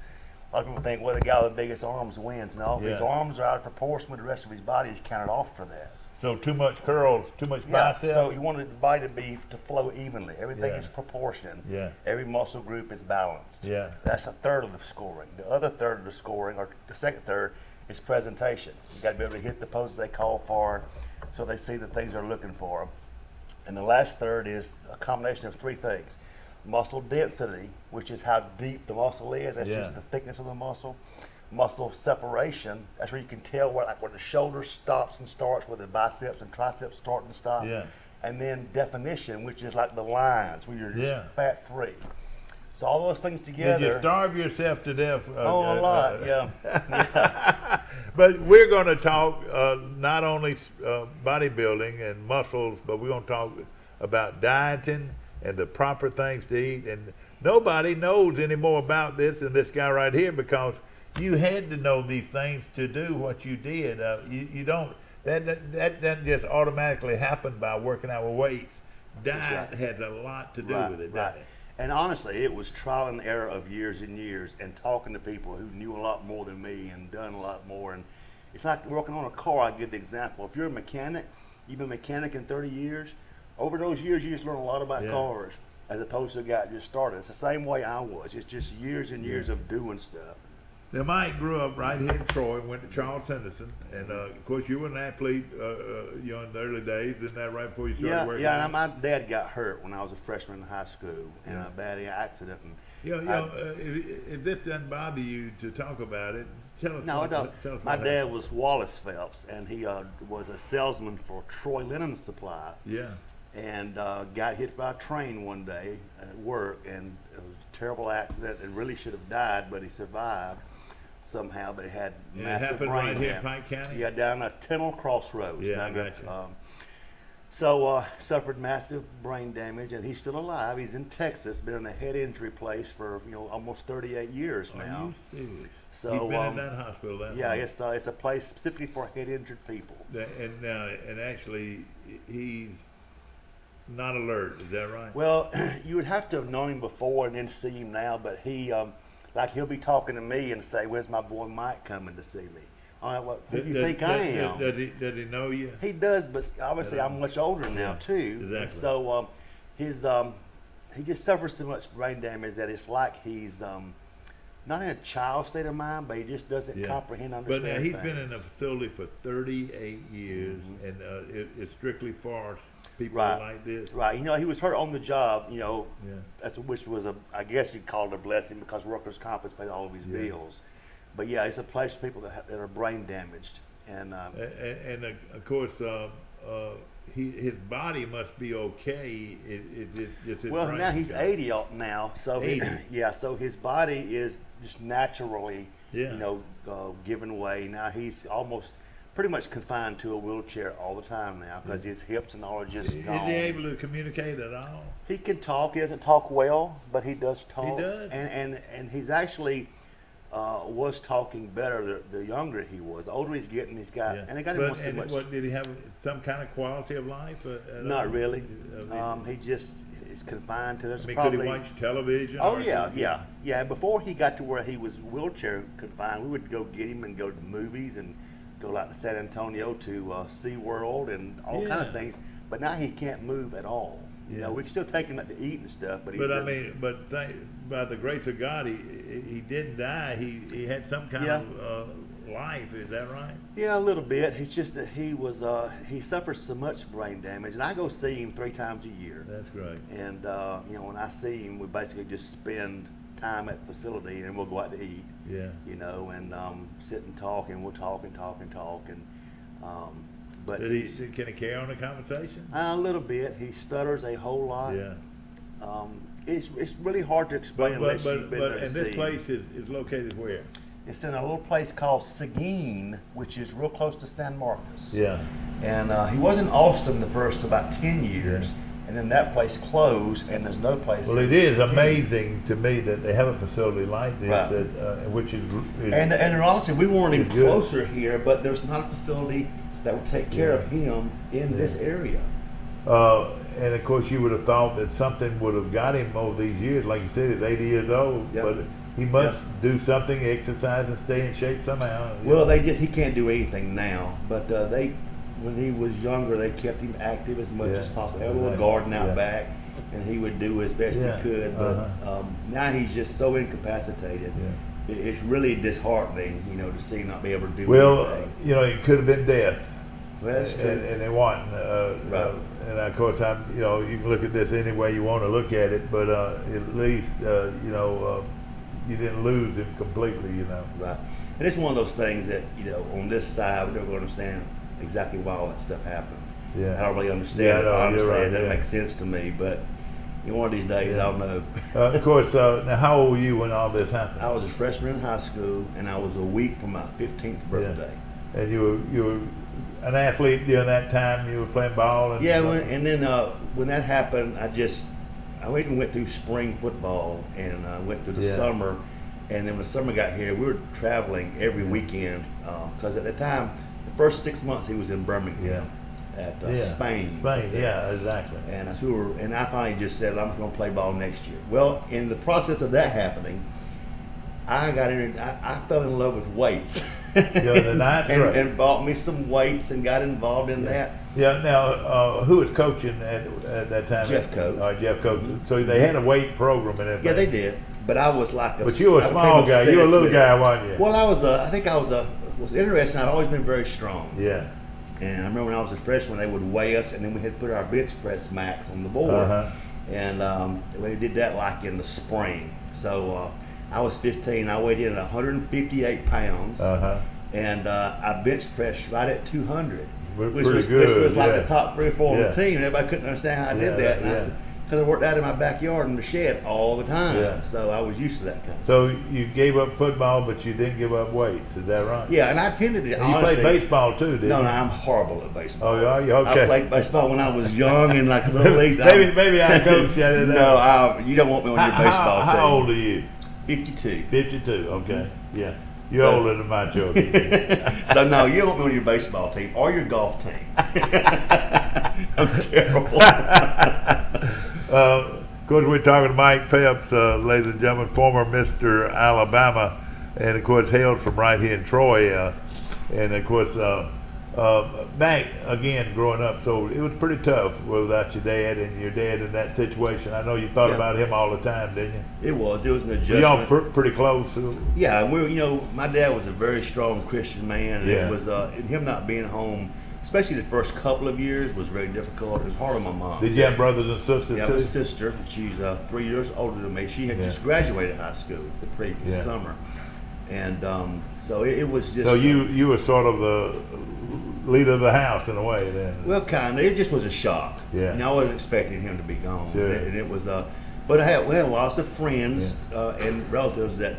A lot of people think, well, the guy with the biggest arms wins. No, if his arms are out of proportion with the rest of his body, he's counted off for that. So too much curls, too much bicep? So you want the body to flow evenly. Everything is proportion. Yeah. Every muscle group is balanced. Yeah. That's a third of the scoring. The other third of the scoring, or the second third, is presentation. You got to be able to hit the poses they call for, so they see the things they're looking for. And the last third is a combination of three things: muscle density, which is how deep the muscle is. That's just the thickness of the muscle. Muscle separation, that's where you can tell where the shoulder stops and starts, where the biceps and triceps start and stop. Yeah. And then definition, which is like the lines where you're just fat free. So all those things together. Did you starve yourself to death? A lot, yeah. But we're going to talk not only bodybuilding and muscles, but we're going to talk about dieting and the proper things to eat. And nobody knows any more about this than this guy right here, because you had to know these things to do what you did. You don't. That doesn't just automatically happen by working out with weights. Diet has a lot to do with it, doesn't it? And honestly, it was trial and error of years and years, and talking to people who knew a lot more than me and done a lot more. And it's like working on a car. I give the example. If you're a mechanic, you've been a mechanic in 30 years. Over those years, you just learn a lot about cars, as opposed to a guy that just started. It's the same way I was. It's just years and years of doing stuff. Now, Mike grew up right here in Troy, went to Charles Henderson, and of course you were an athlete, in the early days, isn't that right before you started working? Yeah, and my dad got hurt when I was a freshman in high school in a bad accident. And if this doesn't bother you to talk about it, tell us. No, it don't. My dad was Wallace Phelps, and he was a salesman for Troy Linen Supply. Yeah. And got hit by a train one day at work, and it was a terrible accident, and really should have died, but he survived somehow. But he had massive brain right here damage. in Pike County? Yeah, down at Tennell Crossroads. Yeah, I got you. So suffered massive brain damage, and he's still alive. He's in Texas, been in a head injury place for almost 38 years now. Are you serious? So he's been in that hospital that long? It's a place specifically for head injured people. And actually he's not alert, is that right? Well, you would have to have known him before and then see him now, but he, he'll be talking to me and say, "Where's my boy Mike coming to see me?" Who do you think I am? Does he know you? He does, but obviously I'm much older now too. Exactly. So he just suffers so much brain damage that it's like he's not in a child state of mind, but he just doesn't comprehend, understand. But he's things. been in a facility for 38 years, and it's strictly for people like this. Right. You know, he was hurt on the job. You know, which was I guess you'd call it a blessing because workers' comp has paid all of his bills. But yeah, it's a place for people that are brain damaged, and of course. His body must be okay. Just his brain now he's 80 now, so 80. So his body is just naturally, you know, giving way. Now he's almost pretty much confined to a wheelchair all the time now because his hips and all are just gone. Is he able to communicate at all? He can talk. He doesn't talk well, but he does talk. He does, and he's actually. Was talking better the younger he was. The older he's getting, he's got, and they got him so much. What did he have? Some kind of quality of life? Not really. He just is confined to. Could he watch television? Oh yeah. Before he got to where he was wheelchair confined, we would go get him and go to the movies and go out to San Antonio to SeaWorld and all kind of things. But now he can't move at all. You know, we can still take him out to eat and stuff, but by the grace of God, he didn't die. He had some kind of life. Is that right? Yeah, a little bit. It's just that he suffers so much brain damage, and I go see him 3 times a year. That's great. And you know, when I see him, we basically just spend time at the facility, and we'll go out to eat. Yeah. You know, and sit and talk, and we'll talk and talk and talk, and. But can he carry on a conversation? A little bit. He stutters a whole lot. Yeah. It's really hard to explain unless you've been there to and this place is located where? It's in a little place called Seguin, which is real close to San Marcos. Yeah. And he was in Austin the first about 10 years, and then that place closed, and there's no place. Well, it is amazing to me that they have a facility like this, which is. And honestly, we weren't even closer here, but there's not a facility that would take care of him in this area. And of course, you would have thought that something would have got him over these years. Like you said, he's 80 years old, but he must do something, exercise, and stay in shape somehow. Well, he can't do anything now, but when he was younger, they kept him active as much as possible. They had a little garden out back, and he would do as best he could. But now he's just so incapacitated. It's really disheartening, you know, to see not be able to do anything. Well, you know, it could have been death. Well, that's true. And they want, and of course, you know, you can look at this any way you want to look at it, but at least, you know, you didn't lose him completely, you know. Right. And it's one of those things that, you know, on this side, we don't understand exactly why all that stuff happened. Yeah. I don't really understand it, honestly. Right, it doesn't make sense to me, but one of these days, I'll know. Of course, now how old were you when all this happened? I was a freshman in high school, and I was a week from my 15th birthday. And you were an athlete during that time. You were playing ball. And and then when that happened, I even went through spring football and went through the summer. And then when the summer got here, we were traveling every weekend because at the time, the first 6 months he was in Birmingham. At Spain. Spain, exactly. And I finally just said, I'm going to play ball next year. Well, in the process of that happening, I fell in love with weights. and bought me some weights and got involved in that. Yeah. Now, who was coaching at that time? Jeff Coates. Jeff Coates. So they had a weight program and everything. Yeah, they did. But I was like But you were a small guy. You were a little guy, weren't you? Well, I think I was interested. I'd always been very strong. Yeah. And I remember when I was a freshman, they would weigh us, and then we had to put our bench press max on the board. And we did that like in the spring. So I was 15. I weighed in at 158 pounds. And I bench pressed right at 200. Which was like the top 3 or 4 on the team. And everybody couldn't understand how I did that. Because I worked out in my backyard in the shed all the time. So I was used to that kind of stuff. So you gave up football, but you didn't give up weights. Is that right? Yeah, and I tended to. You played baseball too, didn't you? No, I'm horrible at baseball. Oh, are you? Okay. I played baseball when I was young in like the little leagues. maybe I coached you. No, you don't want me on your baseball team. How old are you? 52. 52, okay. Yeah. You're older than my children. So no, you don't want me on your baseball team or your golf team. I'm terrible. Of course, we're talking to Mike Phelps, ladies and gentlemen, former Mr. Alabama, and of course hailed from right here in Troy. And of course, Back again, growing up, so it was pretty tough without your dad and your dad in that situation. I know you thought about him all the time, didn't you? It was an adjustment. Y'all pretty close. Yeah, my dad was a very strong Christian man. And Yeah. it was him not being home, especially the first couple of years, was very difficult. It was hard on my mom. Did you have brothers and sisters Yeah, I too? have a sister. She's 3 years older than me. She had just graduated high school the previous summer, and so it was just. So you were sort of the leader of the house in a way then. Well, kind of. It just was a shock. Yeah. I wasn't expecting him to be gone. Sure. And it was, but we had lots of friends and relatives that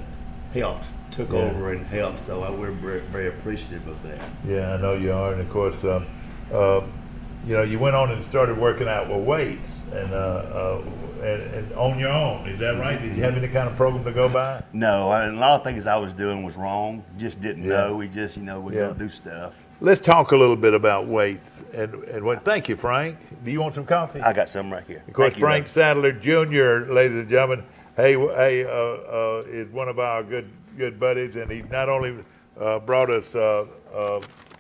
helped, took over and helped. So we're very, very appreciative of that. Yeah, I know you are, and of course, you went on and started working out with weights and on your own. Is that right? Did you have any kind of program to go by? No, and a lot of things I was doing was wrong. Just didn't know. We just, we're gonna do stuff. Let's talk a little bit about weights and what. Thank you, Frank. Do you want some coffee? I got some right here. Of course, Frank Sadler Jr., ladies and gentlemen, is one of our good buddies, and he not only brought us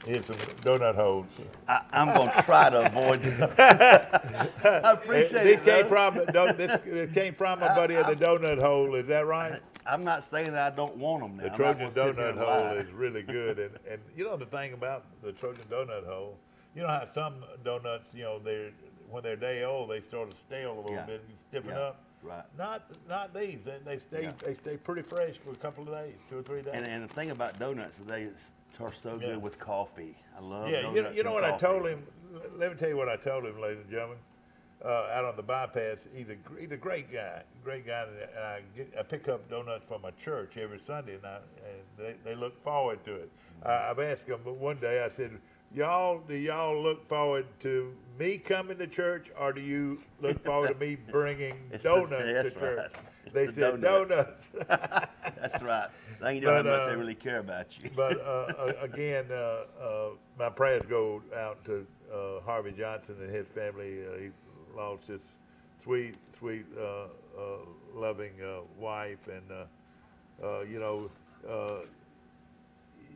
here's some donut holes. I'm gonna try to avoid them. I appreciate this it. This came from my buddy at the donut hole. Is that right? I'm not saying that I don't want them now. The Trojan donut hole is really good, and you know the thing about the Trojan donut hole, you know how some donuts, when they're day old, they sort of stale a little bit and stiffen up. Right. Not these. They stay pretty fresh for a couple of days, 2 or 3 days. And the thing about donuts, they are so good with coffee. I love donuts. Yeah, you know what coffee. I told him. Let me tell you what I told him, ladies and gentlemen. Out on the bypass, he's a great guy, and I pick up donuts from a church every Sunday, and they look forward to it. I've asked them, but one day I said, do y'all look forward to me coming to church, or do you look forward to me bringing donuts to church? Right. They said donuts. That's right. Now you know how much they really care about you. But again, my prayers go out to Harvey Johnson and his family. He lost his sweet, loving wife, and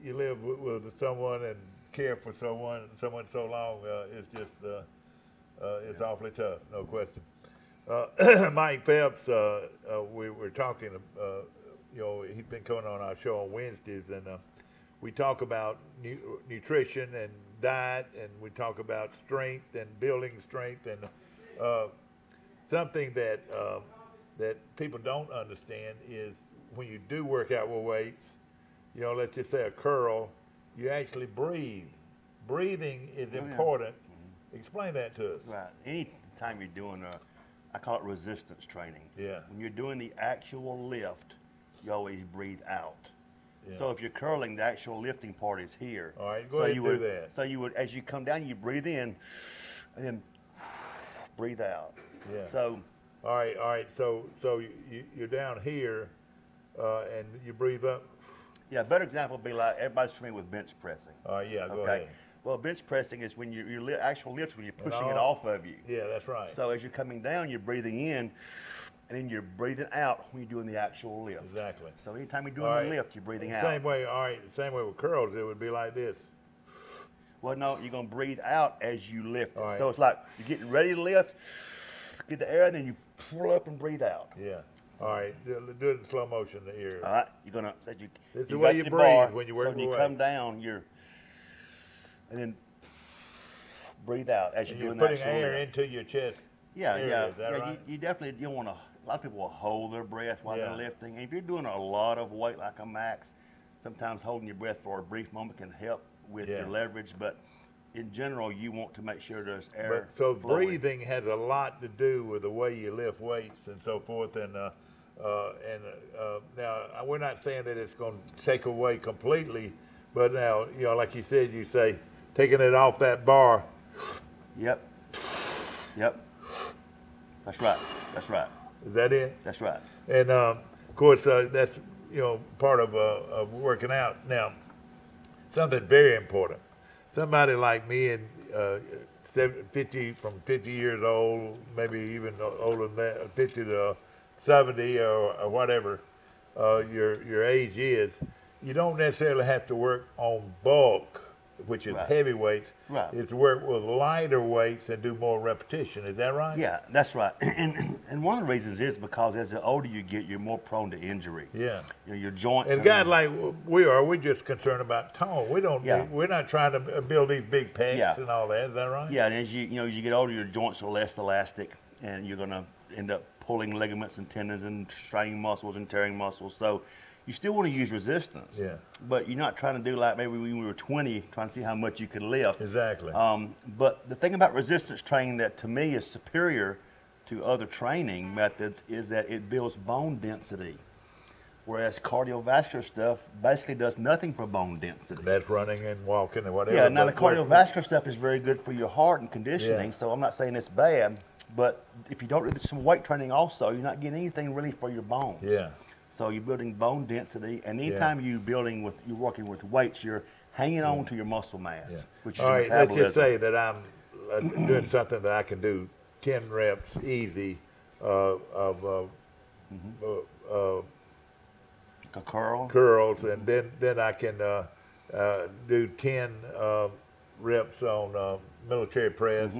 you live with someone and care for someone so long. It's just it's awfully tough, no question. Mike Phelps, we were talking. He's been coming on our show on Wednesdays, and we talk about nutrition and diet, and we talk about strength and building strength, and something that people don't understand is when you do work out with weights, let's just say a curl, you actually breathe. Breathing is important. Explain that to us. Right. Anytime you're doing I call it resistance training. Yeah. When you're doing the actual lift, you always breathe out. Yeah. So if you're curling, the actual lifting part is here. All right, go ahead and do that. So you would, as you come down, you breathe in, and then breathe out. Yeah. So. All right. So you're down here, and you breathe up. Yeah. A better example would be like everybody's familiar with bench pressing. All right. Yeah. Go ahead. Well, bench pressing is when your actual lift, when you're pushing it off of you. Yeah, that's right. So as you're coming down, you're breathing in, and then you're breathing out when you're doing the actual lift. Exactly. So anytime you're doing the lift, you're breathing out. Same way. All right. Same way with curls, it would be like this. Well, no, you're gonna breathe out as you lift. All right. So it's like you're getting ready to lift, get the air, and then you pull up and breathe out. Yeah. All right. Do it in slow motion here. All right. You're gonna. So you, this is you the way got you your breathe bar, when you work so when you away. come down, and then breathe out as you're doing that. Putting air into your chest. Yeah. Is that right? You definitely don't want to. A lot of people will hold their breath while they're lifting. And if you're doing a lot of weight like a max, sometimes holding your breath for a brief moment can help with your leverage. But in general, you want to make sure there's air. So flowing. breathing has a lot to do with the way you lift weights and so forth. And now we're not saying that it's going to take away completely, but now like you said, you say taking it off that bar. Yep. That's right. Is that it? That's right. And of course, that's part of working out. Now, something very important. Somebody like me and 50 years old, maybe even older than that, 50 to 70 or whatever your age is, you don't necessarily have to work on bulk which is Right. heavy weights, Right. is to work with lighter weights and do more repetition. Is that right? Yeah, that's right. And one of the reasons is because as the older you get, you're more prone to injury. Yeah. You know, your joints. And guys like we are, we're just concerned about tone. We don't. Yeah. We're not trying to build these big pecs Yeah. and all that. Is that right? Yeah, and as you get older, your joints are less elastic, and you're going to end up pulling ligaments and tendons and straining muscles and tearing muscles. So you still want to use resistance. Yeah. But you're not trying to do like maybe when we were 20, trying to see how much you could lift. Exactly. But the thing about resistance training that to me is superior to other training methods is that it builds bone density. Whereas cardiovascular stuff basically does nothing for bone density. That's running and walking and whatever. Yeah, now the but cardiovascular stuff is very good for your heart and conditioning, Yeah. so I'm not saying it's bad, but if you don't do some weight training also, you're not getting anything really for your bones. Yeah. So you're building bone density, and anytime you're working with weights, you're hanging on to your muscle mass, which is All your right, let's metabolism. just say that I'm doing something that I can do 10 reps easy of a curl. curls, and then I can do 10 reps on military press,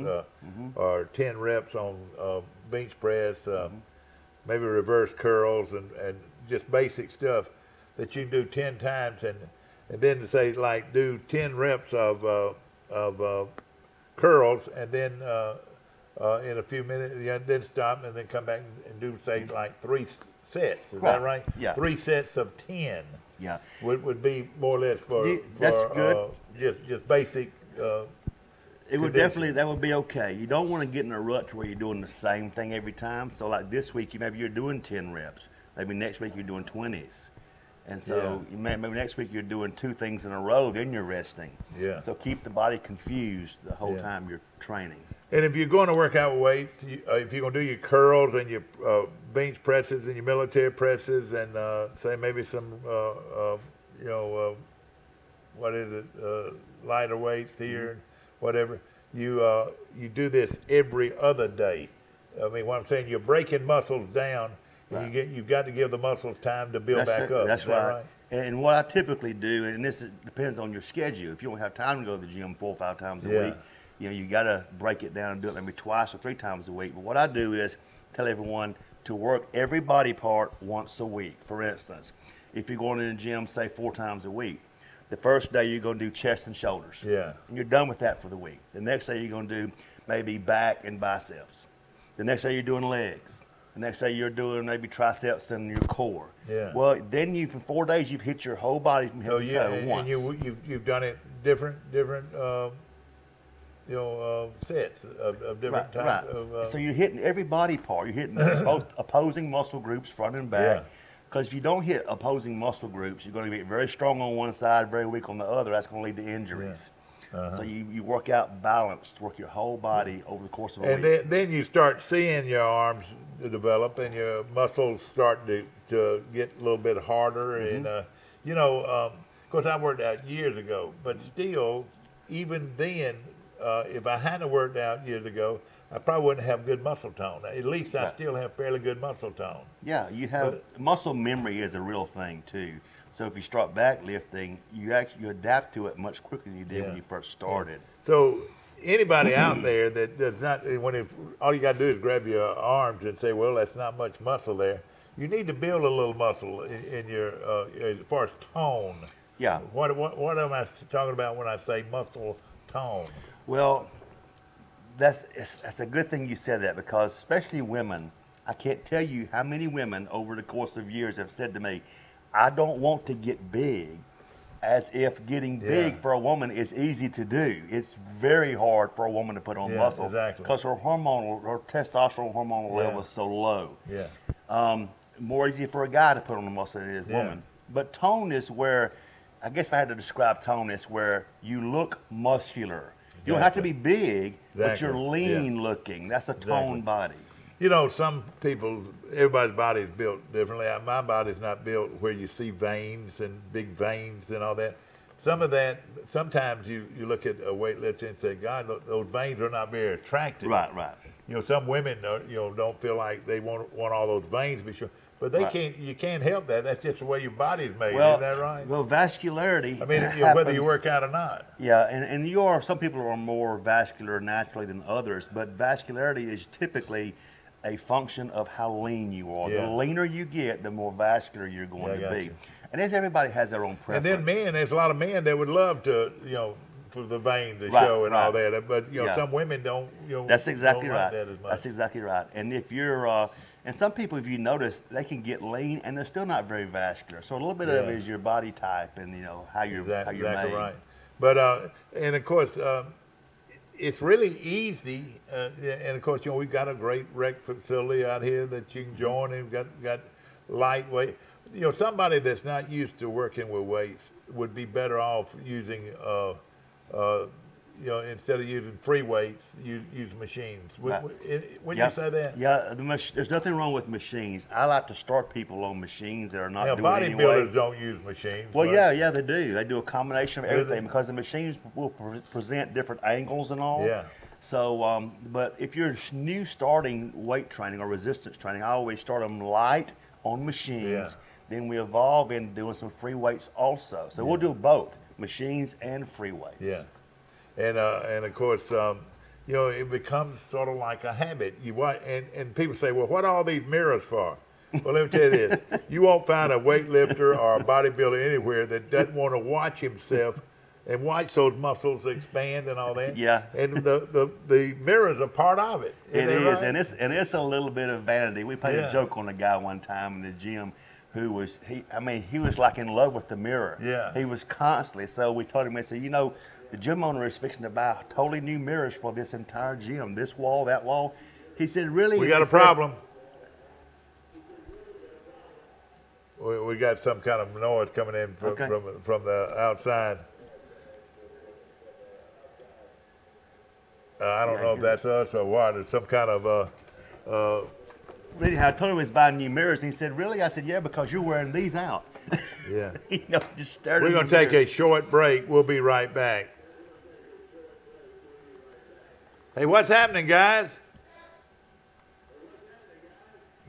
or 10 reps on bench press, maybe reverse curls, and just basic stuff that you can do 10 times, and then to say like do 10 reps of curls, and then in a few minutes, then stop, and then come back and do say like 3 sets. Is that right? Yeah. 3 sets of 10. Yeah. Would be more or less for That's good. Just basic. It would definitely, that would be okay. You don't want to get in a rut to where you're doing the same thing every time. So like this week, maybe you're doing 10 reps. Maybe next week you're doing 20s. And so maybe next week you're doing 2 things in a row, then you're resting. Yeah. So keep the body confused the whole time you're training. And if you're going to work out with weights, if you're going to do your curls and your bench presses and your military presses, and say maybe some, what is it, lighter weights here, whatever, you do this every other day. I mean, what I'm saying, you're breaking muscles down, and you've got to give the muscles time to build back up. That's Is that right. And what I typically do, and this depends on your schedule. If you don't have time to go to the gym 4 or 5 times a week, you got to break it down and do it maybe 2 or 3 times a week. But what I do is tell everyone to work every body part once a week. For instance, if you're going to the gym, say 4 times a week, the first day you're going to do chest and shoulders. Yeah. And you're done with that for the week. The next day you're going to do maybe back and biceps. The next day you're doing legs. The next day you're doing maybe triceps and your core. Yeah. Well, then for 4 days you've hit your whole body from head to toe once. And you've done it different sets of different types of. So you're hitting every body part. You're hitting both opposing muscle groups, front and back. Because if you don't hit opposing muscle groups, you're going to be very strong on one side, very weak on the other. That's going to lead to injuries. So you work out balanced, work your whole body over the course of a week. And then you start seeing your arms develop and your muscles start to get a little bit harder. And, of course, I worked out years ago, but still, even then, if I hadn't worked out years ago, I probably wouldn't have good muscle tone. At least I still have fairly good muscle tone. Yeah, you have muscle memory is a real thing too. So if you start back lifting, you adapt to it much quicker than you did when you first started. So anybody out there that does not, all you got to do is grab your arms and say, well, that's not much muscle there. You need to build a little muscle in your, as far as tone. Yeah. What am I talking about when I say muscle tone? Well, that's a good thing you said that, because especially women, I can't tell you how many women over the course of years have said to me, I don't want to get big, as if getting big for a woman is easy to do. It's very hard for a woman to put on muscle because her testosterone hormonal level is so low. Yeah. More easy for a guy to put on the muscle than it is a woman. But tone is where, I guess if I had to describe tone, is where you look muscular. You don't have to be big, but you're lean looking. That's a toned body. You know, some people, everybody's body is built differently. My body's not built where you see veins and big veins and all that. Some of that, sometimes you look at a weightlifter and say, God, those veins are not very attractive. Right. some women, don't feel like they want all those veins to be shown. But they can't. You can't help that. That's just the way your body's made. Isn't that right? Well, vascularity. I mean, whether you work out or not. Yeah, and some people are more vascular naturally than others, but vascularity is typically a function of how lean you are. Yeah. The leaner you get, the more vascular you're going to be. And everybody has their own preference. And then there's a lot of men that would love to, for the vein to show and all that. But some women don't. That's exactly don't right. like that as much. That's exactly right. And if you're and some people, if you notice, they can get lean and they're still not very vascular. So a little bit of it is your body type and how you're exactly made. Right. But and of course it's really easy. And of course we've got a great rec facility out here that you can join, and we've got lightweight. Somebody that's not used to working with weights would be better off using instead of using free weights, use machines. Would you say that? Yeah, there's nothing wrong with machines. I like to start people on machines that are not doing any bodybuilders weights. don't use machines. Well, yeah, they do. They do a combination of everything because the machines will present different angles and all. Yeah. So, but if you're starting weight training or resistance training, I always start them light on machines. Yeah. Then we evolve into doing some free weights also. So we'll do both, machines and free weights. Yeah. And of course, it becomes sort of like a habit. And people say, well, what are all these mirrors for? Well, let me tell you this: you won't find a weightlifter or a bodybuilder anywhere that doesn't want to watch himself and watch those muscles expand and all that. Yeah. And the mirrors are part of it. It is, right? and it's a little bit of vanity. We played a joke on a guy one time in the gym who was he was like in love with the mirror. Yeah. He was constantly. So we told him, we said, the gym owner is fixing to buy totally new mirrors for this entire gym, this wall, that wall. He said, really? We got a problem. We got some kind of noise coming in from the outside. I don't know if that's us or what. It's some kind of. Anyhow, I told him he was buying new mirrors, and he said, really? I said, yeah, because you're wearing these out. Yeah. Just stared We're going to take a short break. We'll be right back. Hey, what's happening, guys?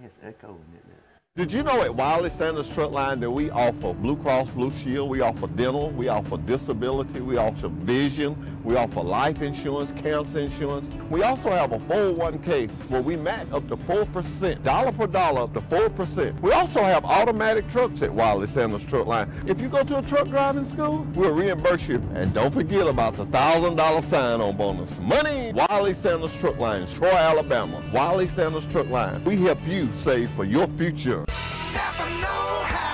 It's echoing, isn't it? Did you know at Wiley Sanders Truck Line that we offer Blue Cross Blue Shield, we offer dental, we offer disability, we offer vision, we offer life insurance, cancer insurance. We also have a 401k where we match up to 4%, dollar per dollar up to 4%. We also have automatic trucks at Wiley Sanders Truck Line. If you go to a truck driving school, we'll reimburse you. And don't forget about the $1,000 sign-on bonus. Money! Wiley Sanders Truck Line, Troy, Alabama. Wiley Sanders Truck Line. We help you save for your future.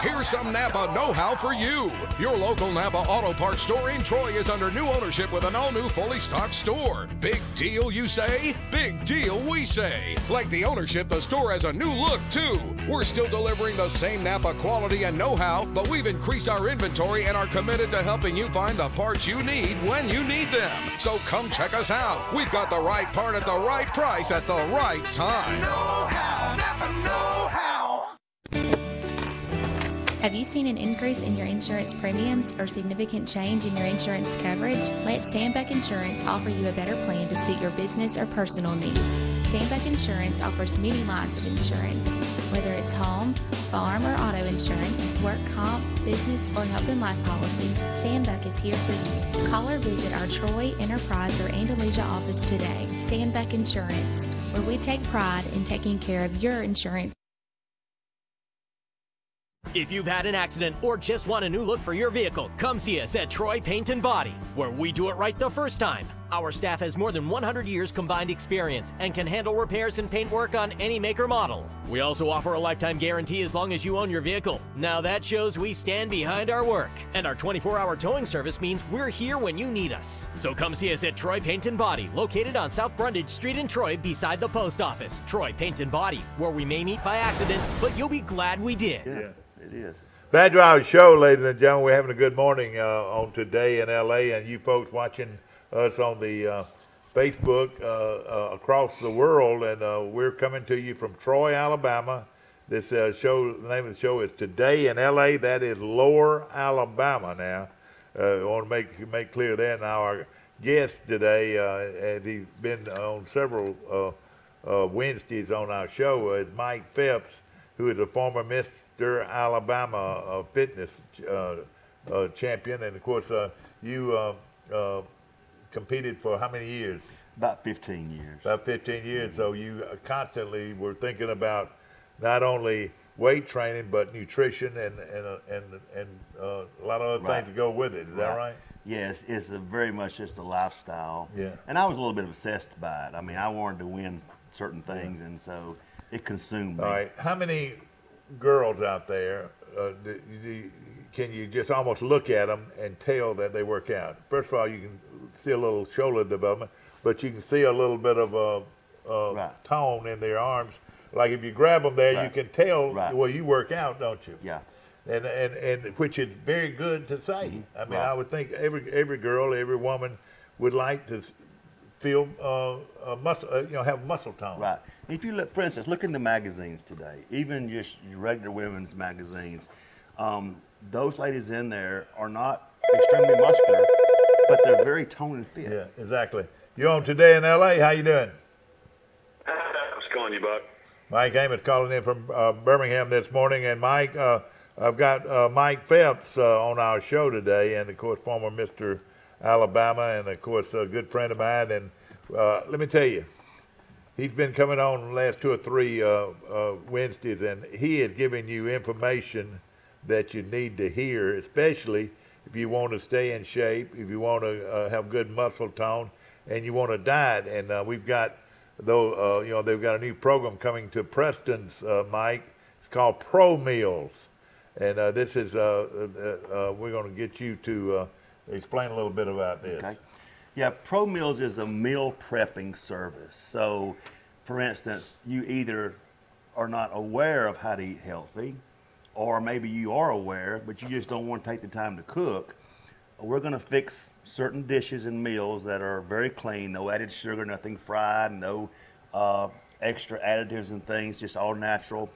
Here's some Napa know-how for you. Your local Napa Auto Parts store in Troy is under new ownership with an all-new fully stocked store. Big deal, you say? Big deal, we say. Like the ownership, the store has a new look, too. We're still delivering the same Napa quality and know-how, but we've increased our inventory and are committed to helping you find the parts you need when you need them. So come check us out. We've got the right part at the right price at the right time. Know-how, Napa know-how. Have you seen an increase in your insurance premiums or significant change in your insurance coverage? Let Sandbeck Insurance offer you a better plan to suit your business or personal needs. Sandbeck Insurance offers many lines of insurance, whether it's home, farm, or auto insurance, work comp, business, or health and life policies. Sandbeck is here for you. Call or visit our Troy, Enterprise, or Andalusia office today. Sandbeck Insurance, where we take pride in taking care of your insurance. If you've had an accident or just want a new look for your vehicle, come see us at Troy Paint and Body, where we do it right the first time. Our staff has more than 100 years combined experience and can handle repairs and paint work on any make or model. We also offer a lifetime guarantee as long as you own your vehicle. Now that shows we stand behind our work. And our 24-hour towing service means we're here when you need us. So come see us at Troy Paint and Body, located on South Brundage Street in Troy beside the post office. Troy Paint and Body, where we may meet by accident, but you'll be glad we did. Yeah. It is. Bad Driver Show, ladies and gentlemen. We're having a good morning on Today in L.A. and you folks watching us on the Facebook across the world. And we're coming to you from Troy, Alabama. This show, the name of the show is Today in L.A. That is Lower Alabama now. I want to make clear that. Now our guest today, as he's been on several Wednesdays on our show is Mike Phelps, who is a former Mr. Alabama fitness champion. And of course, you competed for how many years? About 15 years. About 15 years. So you constantly were thinking about not only weight training but nutrition and a lot of other things to go with it. Is that right? Yes, it's very much just a lifestyle. Yeah. And I was a little bit obsessed by it. I mean, I wanted to win certain things, and so it consumed me. All right. How many girls out there can you just almost look at them and tell that they work out? First of all, you can see a little shoulder development, but you can see a little bit of tone in their arms. Like if you grab them there, you can tell, well, you work out, don't you? Yeah. And which is very good to say. Mm-hmm. I mean, I would think every girl, every woman would like to feel muscle, have muscle tone. Right. If you look, for instance, look in the magazines today, even just your regular women's magazines. Those ladies in there are not extremely muscular, but they're very toned and fit. Yeah, exactly. You're on Today in L.A. How you doing? What's calling you, Buck? Mike Amos calling in from Birmingham this morning. And Mike, I've got Mike Phelps on our show today, and of course, former Mr. Alabama, and of course, a good friend of mine. And let me tell you, he's been coming on the last 2 or 3 Wednesdays, and he is giving you information that you need to hear, especially if you want to stay in shape, if you want to have good muscle tone, and you want to diet. And we've got, they've got a new program coming to Preston's, Mike. It's called Pro Meals, and this is we're going to get you to explain a little bit about this. Okay. Yeah, Pro Meals is a meal prepping service. So, for instance, you either are not aware of how to eat healthy, or maybe you are aware, but you just don't want to take the time to cook. We're going to fix certain dishes and meals that are very clean, no added sugar, nothing fried, no extra additives and things, just all natural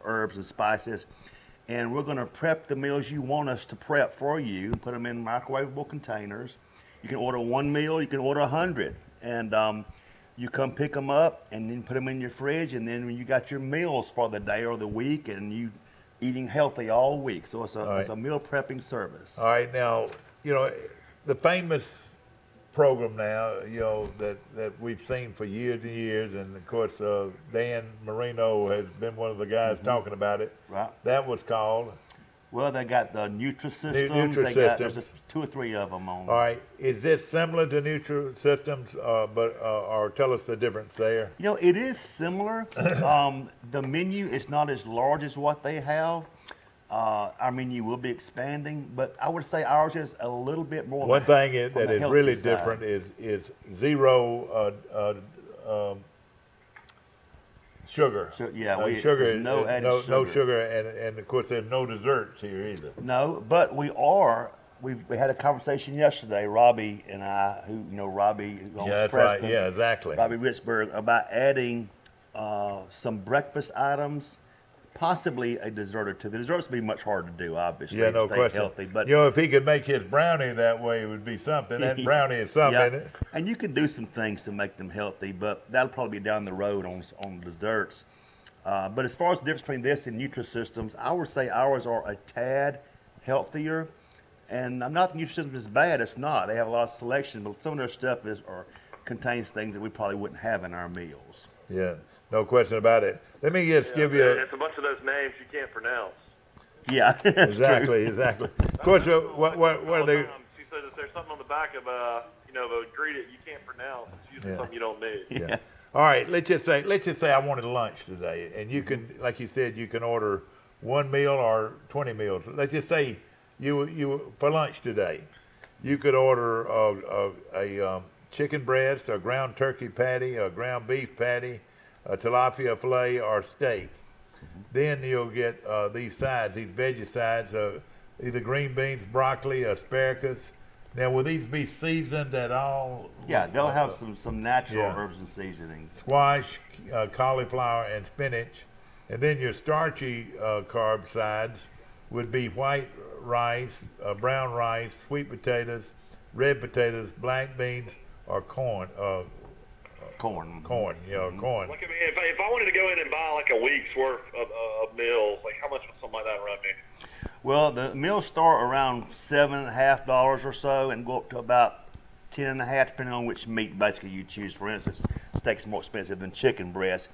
herbs and spices. And we're going to prep the meals you want us to prep for you and put them in microwavable containers. You can order 1 meal, you can order 100. And you come pick them up and then put them in your fridge, and then when you got your meals for the day or the week, and you eating healthy all week. So it's a meal prepping service. All right, now, the famous program now, that we've seen for years and years, and of course, Dan Marino has been one of the guys talking about it. Right. That was called? Well, they got the Nutrisystem. There's 2 or 3 of them on. All right. Is this similar to Nutrisystems, or tell us the difference there? It is similar. The menu is not as large as what they have. Our menu will be expanding, but I would say ours is a little bit more. One thing that is really different is zero sugar. So, yeah, sugar. No added sugar. No sugar, and of course there's no desserts here either. No, but we had a conversation yesterday, Robbie and I, Robbie. Yeah, that's right. Yeah, exactly. Robbie Ritzberg, about adding some breakfast items, possibly a dessert or 2. The desserts would be much harder to do, obviously. Yeah, no stay question. Healthy, but if he could make his brownie that way, it would be something. That brownie is something, yeah. isn't it? And you can do some things to make them healthy, but that'll probably be down the road on desserts. But as far as the difference between this and Nutrisystems, I would say ours are a tad healthier. And I'm not Nutrisystems is bad. It's not. They have a lot of selection, but some of their stuff contains things that we probably wouldn't have in our meals. Yeah, no question about it. Let me just give you. It's a bunch of those names you can't pronounce. Yeah, exactly. Of course, what are they? She said if there's something on the back of the ingredient you can't pronounce, it's usually something you don't need. Yeah. All right. Let's just say I wanted lunch today, and you can, like you said, you can order 1 meal or 20 meals. Let's just say you for lunch today, you could order a chicken breast, a ground turkey patty, a ground beef patty, a tilapia fillet, or steak. Then you'll get these sides, these veggie sides, either green beans, broccoli, asparagus. Now, will these be seasoned at all? Yeah, they'll have some natural herbs and seasonings. Squash, cauliflower, and spinach. And then your starchy carb sides would be white rice, brown rice, sweet potatoes, red potatoes, black beans, or corn, Corn. Corn, corn. Like, I mean, if I wanted to go in and buy like a week's worth of meals, like how much would something like that run me? Well, the meals start around $7.50 or so and go up to about 10.5, depending on which meat basically you choose. For instance, steak's more expensive than chicken breast.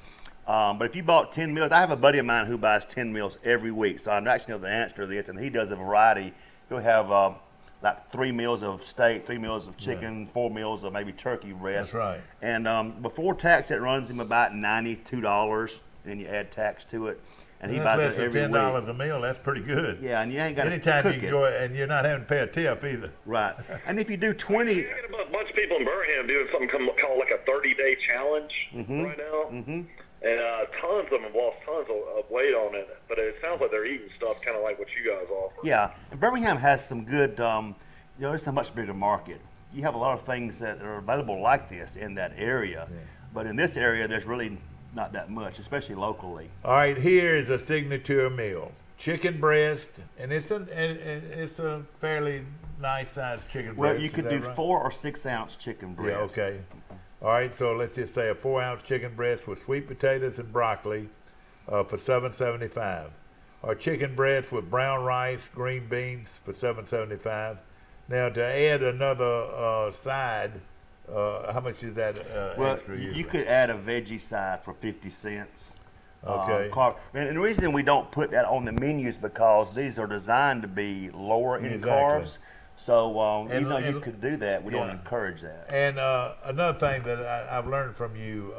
But if you bought 10 meals, I have a buddy of mine who buys 10 meals every week, so I actually know the answer to this, and he does a variety. He'll have like 3 meals of steak, 3 meals of chicken, 4 meals of maybe turkey breast. That's right. And before tax, it runs him about $92, and you add tax to it. And he buys less it than every $10 week. a meal. That's pretty good. Yeah, and you ain't got to cook Anytime you it. can go, and you're not having to pay a tip either. Right. And if you do 20... I got a bunch of people in Birmingham doing something called like a 30-day challenge right now. And tons of them have lost tons of weight on it. But it sounds like they're eating stuff kind of like what you guys offer. Yeah. And Birmingham has some good, it's a much bigger market. You have a lot of things that are available like this in that area. Yeah. But in this area, there's really not that much, especially locally. All right, here is a signature meal: chicken breast, and it's a fairly nice sized chicken breast. Well, you could do right? 4 or 6 ounce chicken breast. Yeah, okay. All right, so let's just say a 4 ounce chicken breast with sweet potatoes and broccoli for $7.75, or chicken breast with brown rice, green beans for $7.75. Now to add another side. How much is that extra usually? You could add a veggie side for 50 cents. Okay. And the reason we don't put that on the menu is because these are designed to be lower in carbs. So even though you could do that, we don't encourage that. And another thing that I've learned from you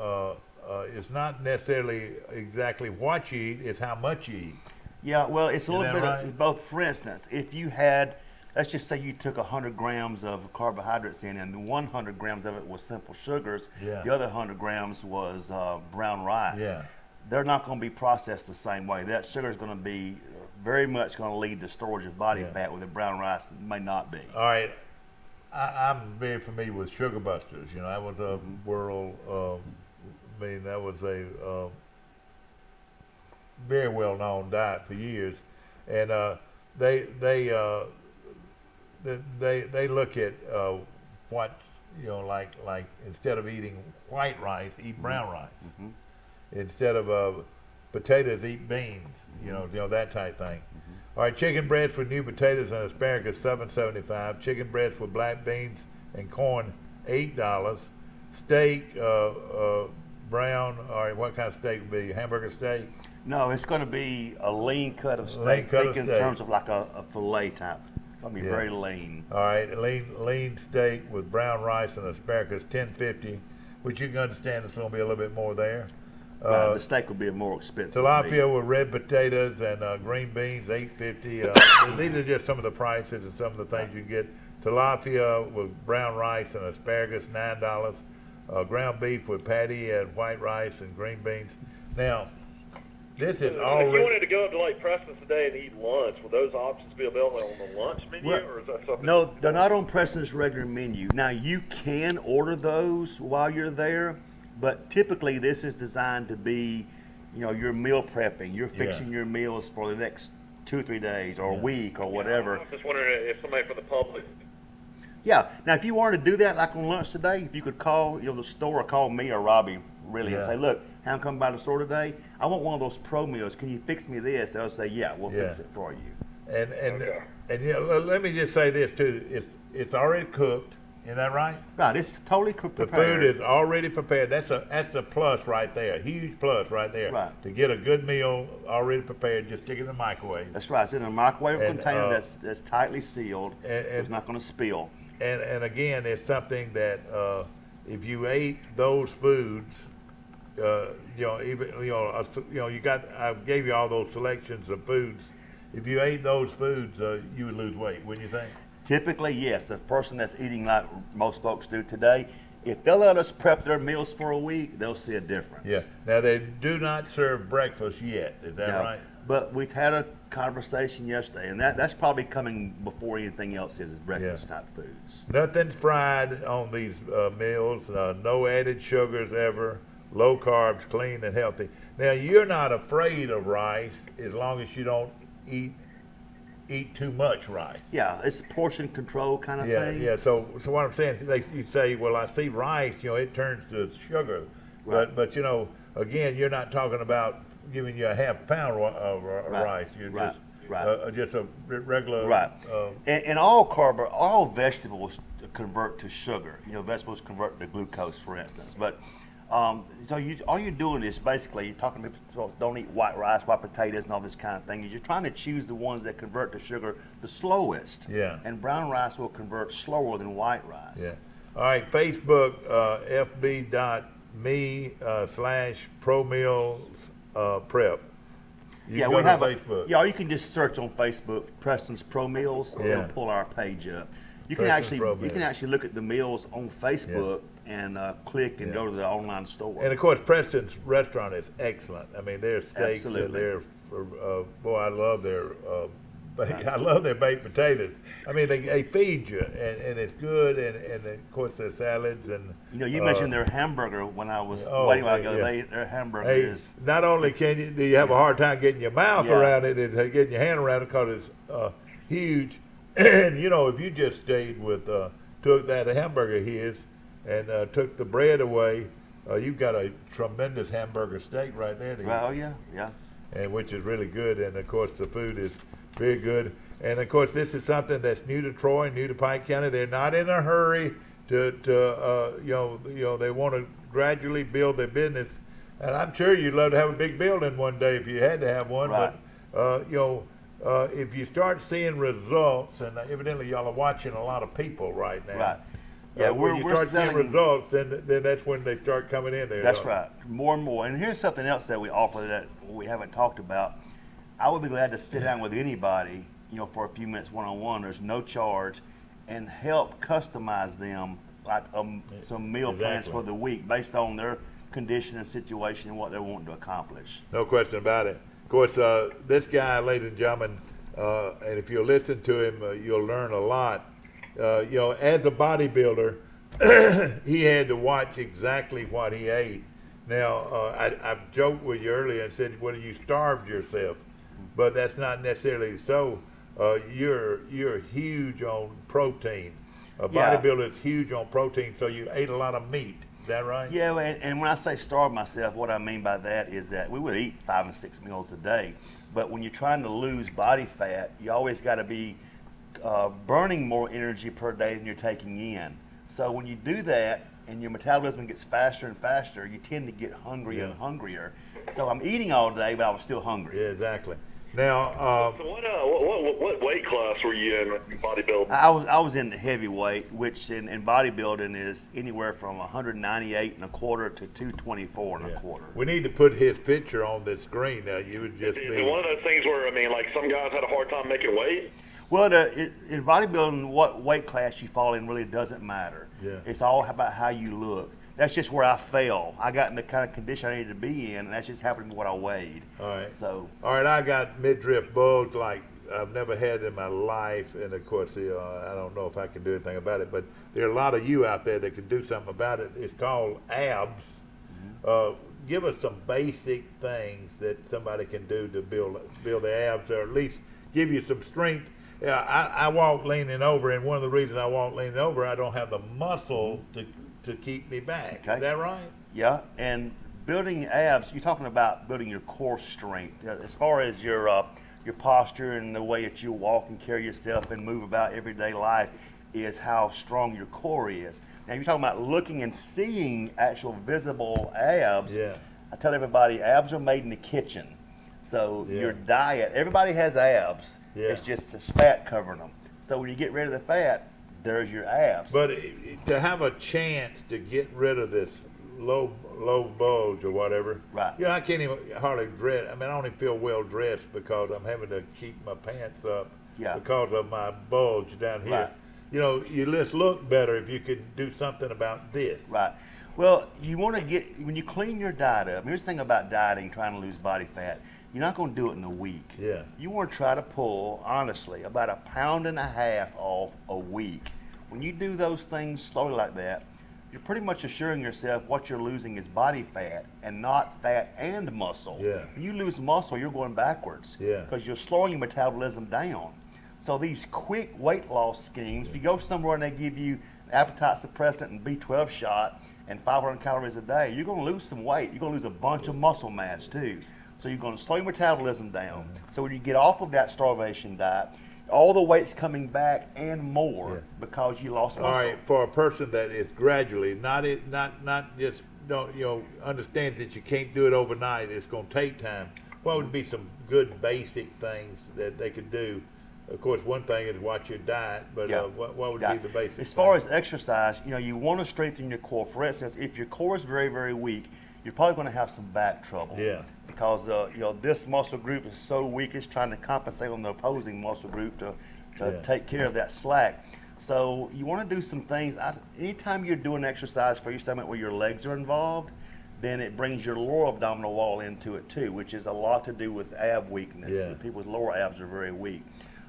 is not necessarily exactly what you eat, it's how much you eat. Yeah, well, it's a little bit right? of both. For instance, if you had, let's just say you took 100 grams of carbohydrates in, and 100 grams of it was simple sugars. Yeah. The other 100 grams was brown rice. Yeah. They're not going to be processed the same way. That sugar is going to be very much going to lead to storage of body fat, where the brown rice may not be. All right. I'm very familiar with Sugar Busters. That was a world, that was a very well-known diet for years. And they look at what, like instead of eating white rice, eat brown rice. Instead of potatoes, eat beans. That type thing. All right, chicken breast with new potatoes and asparagus, $7.75. Chicken breast with black beans and corn, $8. Steak, brown. All right, what kind of steak would be? Hamburger steak? No, it's going to be a lean cut of steak. Lean cut Think of in steak. terms of like a fillet type. It's going to be very lean. All right, lean steak with brown rice and asparagus, $10.50, which you can understand it's going to be a little bit more there. Right, the steak will be more expensive. Tilapia with red potatoes and green beans, $8.50. These are just some of the prices and some of the things you can get. Tilapia with brown rice and asparagus, $9. Ground beef with patty and white rice and green beans. Now, this is already. If you wanted to go up to like Preston's today and eat lunch, would those options be available on the lunch menu, or is that something? No, they're not on Preston's regular menu. Now, you can order those while you're there, but typically this is designed to be, your meal prepping. You're fixing your meals for the next 2 or 3 days or a week or whatever. I'm just wondering if somebody for the public. Yeah. Now, if you wanted to do that, like on lunch today, if you could call the store or call me or Robbie, really, and say, look, I'm coming by the store today. I want one of those pro meals. Can you fix me this? They'll say, yeah, we'll fix it for you. And let me just say this too. It's already cooked. Is that right? Right. It's totally prepared. The food is already prepared. That's a plus right there. A huge plus right there. Right. To get a good meal already prepared, just stick it in the microwave. That's right. It's in a microwave container that's tightly sealed. It's not going to spill. And again, it's something that if you ate those foods, I gave you all those selections of foods. If you ate those foods, you would lose weight, wouldn't you think? Typically, yes. The person that's eating like most folks do today, if they'll let us prep their meals for a week, they'll see a difference. Yeah. Now, they do not serve breakfast yet. Is that right? But we've had a conversation yesterday, and that's probably coming before anything else is breakfast type foods. Nothing fried on these meals. No added sugars ever. Low carbs, clean and healthy. Now, you're not afraid of rice as long as you don't eat eat too much rice. Yeah, it's portion control kind of Yeah, thing. yeah. So what I'm saying, you say, well, I see rice, it turns to sugar, Right. but again, you're not talking about giving you a half pound of rice. You're just a regular. Right. And all vegetables convert to sugar. Vegetables convert to glucose, for instance. But so all you're doing is basically you're talking to people don't eat white rice, white potatoes, and all this kind of thing. You're trying to choose the ones that convert to sugar the slowest. Yeah. And brown rice will convert slower than white rice. Yeah. All right. Facebook, fb.me/ProMeals Prep. We have Facebook. Or you can just search on Facebook Preston's Pro Meals, and it'll pull our page up. You can actually look at the meals on Facebook and click and go to the online store. And of course, Preston's restaurant is excellent. I mean, their steaks and their boy, I love their baked potatoes. I mean, they feed you, and it's good, and of course their salads and. You mentioned their hamburger when I was waiting a while ago. Their hamburger is. Not only do you have a hard time getting your mouth around it, it's getting your hand around it because it's huge. And if you just stayed with took that hamburger of his and took the bread away, you've got a tremendous hamburger steak right there. Oh yeah. And which is really good, and of course the food is very good. And of course this is something that's new to Troy, new to Pike County. They're not in a hurry to they want to gradually build their business. And I'm sure you'd love to have a big building one day if you had to have one. Right. But if you start seeing results, and evidently y'all are watching a lot of people right now. Right. Yeah, when you start seeing results, then that's when they start coming in there. That's right. More and more. And here's something else that we offer that we haven't talked about. I would be glad to sit down with anybody, for a few minutes one-on-one. There's no charge, and help customize them like some meal plans for the week based on their condition and situation and what they're wanting to accomplish. No question about it. Of course, this guy, ladies and gentlemen, and if you listen to him, you'll learn a lot. As a bodybuilder, he had to watch exactly what he ate. Now, I've joked with you earlier and said, well, you starved yourself, but that's not necessarily so. You're huge on protein. A bodybuilder is huge on protein, so you ate a lot of meat. Is that right? Yeah, and when I say starve myself, what I mean by that is that we would eat 5 and 6 meals a day, but when you're trying to lose body fat, you always got to be burning more energy per day than you're taking in. So when you do that and your metabolism gets faster and faster, you tend to get hungrier and hungrier. So I'm eating all day, but I was still hungry. Yeah, exactly. Now, so what weight class were you in bodybuilding? I was in the heavyweight, which in bodybuilding is anywhere from 198 and a quarter to 224 and a quarter. We need to put his picture on the screen. Now, you would just be one of those things where like some guys had a hard time making weight. Well, in bodybuilding, what weight class you fall in really doesn't matter. Yeah. It's all about how you look. That's just where I fell. I got in the kind of condition I needed to be in, and that's just happened to be what I weighed. All right. So. All right, I got midriff bulge like I've never had in my life, and of course, I don't know if I can do anything about it, but there are a lot of you out there that can do something about it. It's called abs. Give us some basic things that somebody can do to build their abs, or at least give you some strength. Yeah, I walk leaning over, and one of the reasons I walk leaning over, I don't have the muscle to keep me back. Okay. Is that right? Yeah, and building abs, you're talking about building your core strength. As far as your posture and the way that you walk and carry yourself and move about everyday life is how strong your core is. Now, you're talking about looking and seeing actual visible abs. Yeah. I tell everybody, abs are made in the kitchen. So your diet, everybody has abs. Yeah. It's just the fat covering them. So when you get rid of the fat, there's your abs. But to have a chance to get rid of this low bulge or whatever, right? I can't even hardly dress. I mean, I only feel well dressed because I'm having to keep my pants up because of my bulge down here. Right. You just look better if you could do something about this. Right. Well, you want to when you clean your diet up. Here's the thing about dieting, trying to lose body fat. You're not going to do it in a week. Yeah. You want to try to pull, honestly, about 1.5 pounds off a week. When you do those things slowly like that, you're pretty much assuring yourself what you're losing is body fat and not fat and muscle. Yeah. When you lose muscle, you're going backwards. Yeah. Because you're slowing your metabolism down. So these quick weight loss schemes, if you go somewhere and they give you appetite suppressant and B12 shot and 500 calories a day, you're going to lose some weight. You're going to lose a bunch of muscle mass too. So you're going to slow your metabolism down. So when you get off of that starvation diet, all the weight's coming back and more because you lost muscle. All right, for a person that is gradually, not just understands that you can't do it overnight, it's going to take time. What would be some good basic things that they could do? Of course, one thing is watch your diet, but what would be the basic? As far as exercise, you want to strengthen your core. For instance, if your core is very, very weak, you're probably going to have some back trouble. Yeah. Because this muscle group is so weak, it's trying to compensate on the opposing muscle group to take care of that slack. So you want to do some things. Anytime you're doing exercise for your stomach where your legs are involved, then it brings your lower abdominal wall into it too, which is a lot to do with ab weakness. Yeah. People's lower abs are very weak.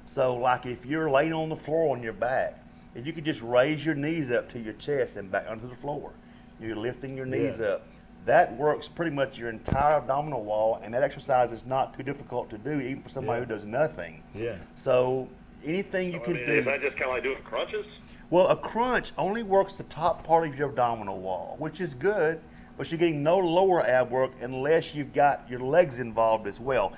So like if you're laying on the floor on your back, if you could just raise your knees up to your chest and back onto the floor, you're lifting your knees up. That works pretty much your entire abdominal wall, and that exercise is not too difficult to do, even for somebody who does nothing. Yeah. So anything you can do. Is that just kind of like doing crunches? Well, a crunch only works the top part of your abdominal wall, which is good, but you're getting no lower ab work unless you've got your legs involved as well.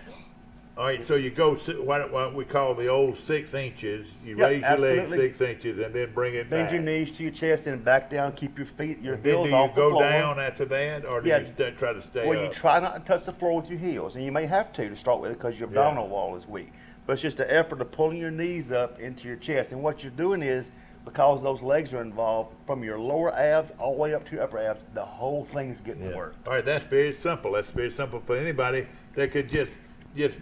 All right, so you go what we call the old 6 inches. You raise your legs 6 inches and then bring it back. Bend your knees to your chest and back down. Keep your feet, your heels off the floor. Do you go down after that, or do you try to stay up? Well, you try not to touch the floor with your heels, and you may have to start with it because your abdominal wall is weak. But it's just an effort of pulling your knees up into your chest. And what you're doing is, because those legs are involved, from your lower abs all the way up to your upper abs, the whole thing's getting worked. All right, that's very simple. That's very simple for anybody that could just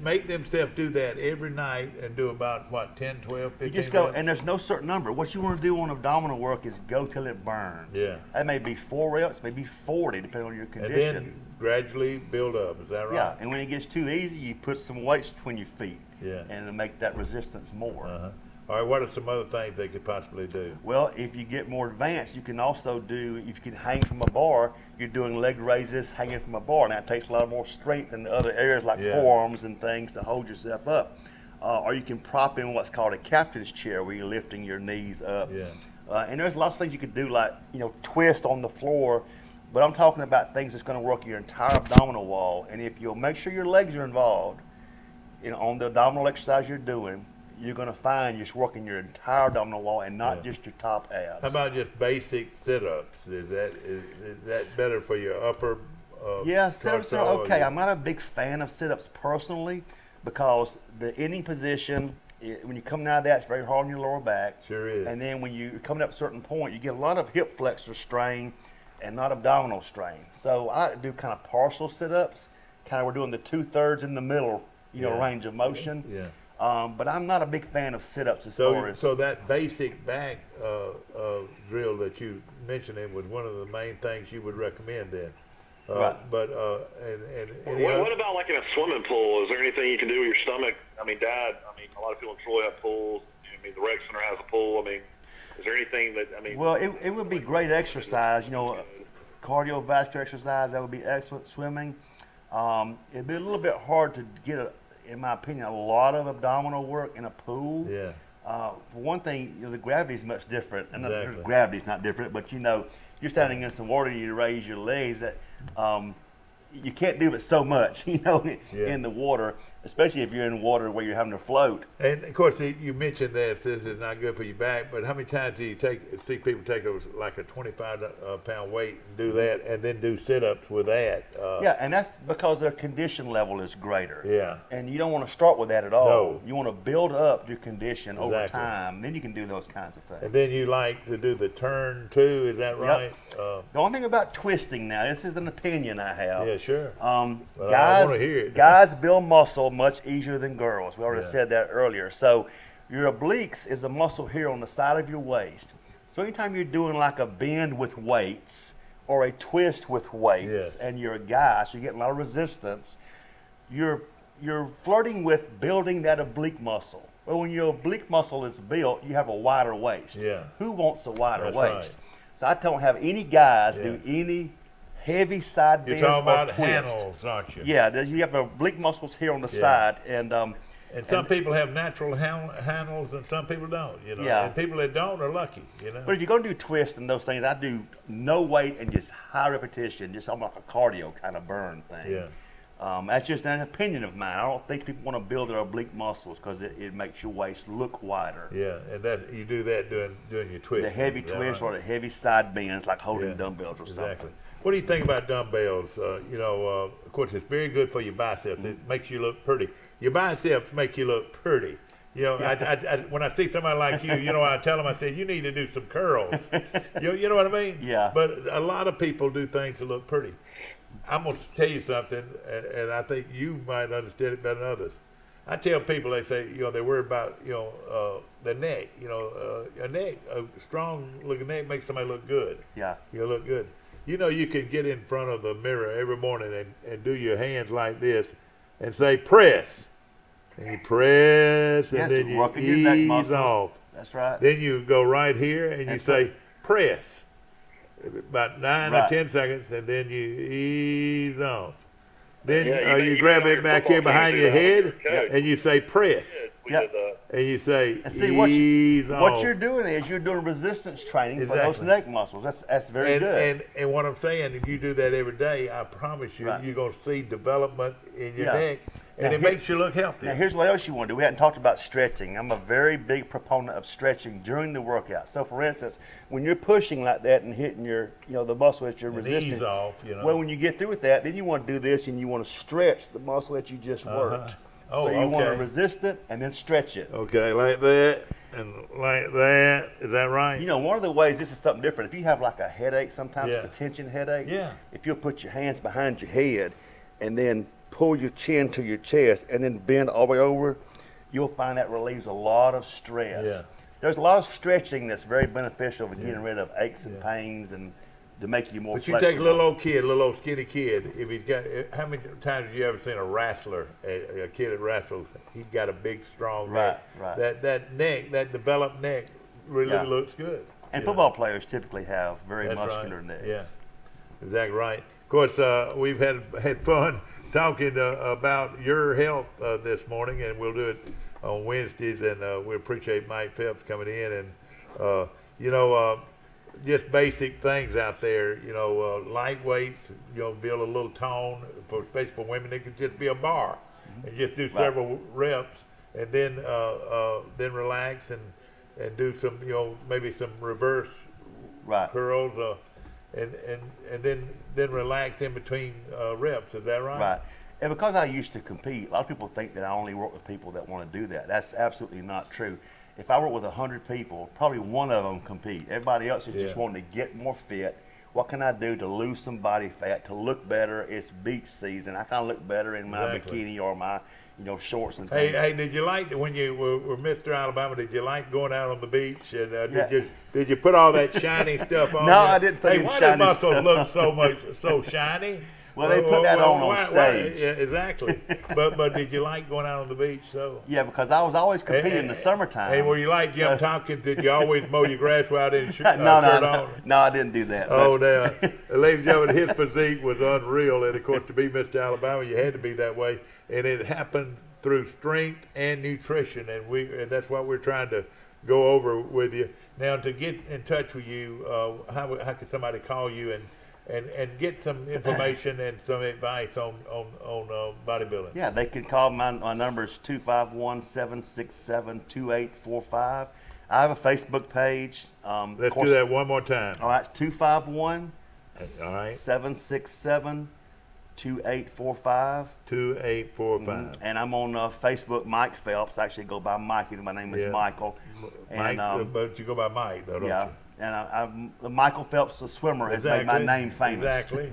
make themselves do that every night and do about, what, 10, 12, 15 You just go, minutes? and there's no certain number. What you want to do on abdominal work is go till it burns. Yeah. That may be 4 reps, maybe 40, depending on your condition. And then gradually build up, is that right? Yeah, and when it gets too easy, you put some weights between your feet. Yeah. And it'll make that resistance more. All right, what are some other things they could possibly do? Well, if you get more advanced, you can also do, if you can hang from a bar, you're doing leg raises hanging from a bar. Now, it takes a lot more strength in the other areas like forearms and things to hold yourself up. Or you can prop in what's called a captain's chair where you're lifting your knees up. Yeah. And there's lots of things you could do, like, twist on the floor. But I'm talking about things that's going to work your entire abdominal wall. And if you'll make sure your legs are involved on the abdominal exercise you're doing, you're going to find you're just working your entire abdominal wall and not just your top abs. How about just basic sit-ups? Is that better for your upper Yeah, sit-ups are okay. I'm not a big fan of sit-ups personally because the ending position, when you're coming out of that, it's very hard on your lower back. Sure is. And then when you're coming up a certain point, you get a lot of hip flexor strain and not abdominal strain. So I do kind of partial sit-ups. Kind of we're doing the 2/3 in the middle, range of motion. Yeah. But I'm not a big fan of sit-ups as far as. So that basic back drill that you mentioned was one of the main things you would recommend then. Right. But what about like in a swimming pool? Is there anything you can do with your stomach? I mean, Dad, a lot of people in Troy have pools. The Rec Center has a pool. Is there anything that, Well, it would be great exercise, cardiovascular exercise, that would be excellent. Swimming. It'd be a little bit hard to get, in my opinion, a lot of abdominal work in a pool. Yeah. For one thing, the gravity is much different. And Exactly. gravity's not different, but you're standing in some water and you raise your legs. That you can't do it so much, in the water, especially if you're in water where you're having to float. And of course, you mentioned that this is not good for your back, but how many times do you see people take a 25-pound weight and do that, and then do sit-ups with that? Yeah, and that's because their condition level is greater. Yeah. And you don't want to start with that at all. No. You want to build up your condition over Exactly. time. Then you can do those kinds of things. And then you like to do the turn too, is that right? The only thing about twisting now, this is an opinion I have. Yeah, sure. Well, I wanna hear it. Guys build muscle much easier than girls. We already Yeah. said that earlier. So your obliques is a muscle here on the side of your waist. So anytime you're doing like a bend with weights or a twist with weights, Yes. and you're a guy, so you're getting a lot of resistance, you're flirting with building that oblique muscle. Well, when your oblique muscle is built, you have a wider waist. Yeah. Who wants a wider That's waist? right. So I don't have any guys Yeah. do any heavy side You're bends talking or about twists. handles, aren't you? Yeah, you have oblique muscles here on the Yeah. side, and And some people have natural handles, and some people don't. You know, Yeah. and people that don't are lucky. You know. But if you're going to do twists and those things, I do no weight and just high repetition, just almost like a cardio kind of burn thing. Yeah. That's just an opinion of mine. I don't think people want to build their oblique muscles because it makes your waist look wider. Yeah, and that you do that doing your twist. The heavy twist or the heavy side bends, like holding dumbbells or exactly. something. What do you think about dumbbells? You know, of course, it's very good for your biceps. It makes you look pretty. Your biceps make you look pretty. You know, I, when I see somebody like you, you know, I tell them, I say, you need to do some curls. You know what I mean? Yeah. But a lot of people do things to look pretty. I'm going to tell you something, and I think you might understand it better than others. I tell people, they say, you know, they worry about, you know, the neck. You know, a strong looking neck makes somebody look good. Yeah. You look good. You know, you can get in front of the mirror every morning and do your hands like this and say, press. And you press, and then you ease off. That's right. Then you go right here and you say, press. About 9 or 10 seconds, and then you ease off. Then you grab it back here behind your head, and you say, press. Yep. And you say, And see, ease off. what you're doing is you're doing resistance training for those neck muscles. That's very good. And what I'm saying, if you do that every day, I promise you, you're going to see development in your neck, and it makes you look healthy. Now, here's what else you want to do. We hadn't talked about stretching. I'm a very big proponent of stretching during the workout. So, for instance, when you're pushing like that and hitting your, you know, the muscle that you're resisting, ease off, you know. Well, when you get through with that, then you want to do this, and you want to stretch the muscle that you just worked. Oh, so you want to resist it and then stretch it. Okay, like that and like that. Is that right? You know, one of the ways, this is something different. If you have like a headache, sometimes it's a tension headache. Yeah. If you'll put your hands behind your head and then pull your chin to your chest and then bend all the way over, you'll find that relieves a lot of stress. Yeah. There's a lot of stretching that's very beneficial for getting rid of aches and pains and to make you more flexible. But you take a little old kid, a little old skinny kid, if he's got, how many times have you ever seen a wrestler, a kid that wrestles, he's got a big, strong neck. Right. That neck, that developed neck really looks good. And football players typically have very That's muscular right. necks. Yeah, exactly right. Of course, we've had fun talking about your health this morning, and we'll do it on Wednesdays, and we appreciate Mike Phelps coming in, and you know, just basic things out there, you know, light weights, you know, build a little tone, especially for women. It could just be a bar, and just do several reps, and then relax and do some, you know, maybe some reverse curls, and then relax in between reps. Is that right? Right. And because I used to compete, a lot of people think that I only work with people that want to do that. That's absolutely not true. If I work with 100 people, probably one of them compete. Everybody else is just wanting to get more fit. What can I do to lose some body fat, to look better? It's beach season. I kind of look better in my bikini or my, you know, shorts and things. Hey, did you like, when you were Mr. Alabama, did you like going out on the beach? And did you put all that shiny stuff on? No, I didn't put any shiny why stuff. did muscles look so shiny? Well, they put that on stage. Yeah, exactly. but did you like going out on the beach? So yeah, because I was always competing in the summertime. Hey, were you like Jim Tompkins? Did you always mow your grass without any shirt No, on? No, I didn't do that. Oh, now, ladies and gentlemen, his physique was unreal, and of course, to be Mr. Alabama, you had to be that way, and it happened through strength and nutrition, and that's what we're trying to go over with you. Now, to get in touch with you, how can somebody call you and get some information and some advice on bodybuilding? Yeah, they can call my number is 251-767-2845. I have a Facebook page. Let's do that one more time. All right, 251 767 2845. 2845. And I'm on Facebook, Mike Phelps. I actually go by Mike. My name is Michael. Mike, but you go by Mike, though, don't you? And Michael Phelps, the swimmer, has made my name famous. Exactly.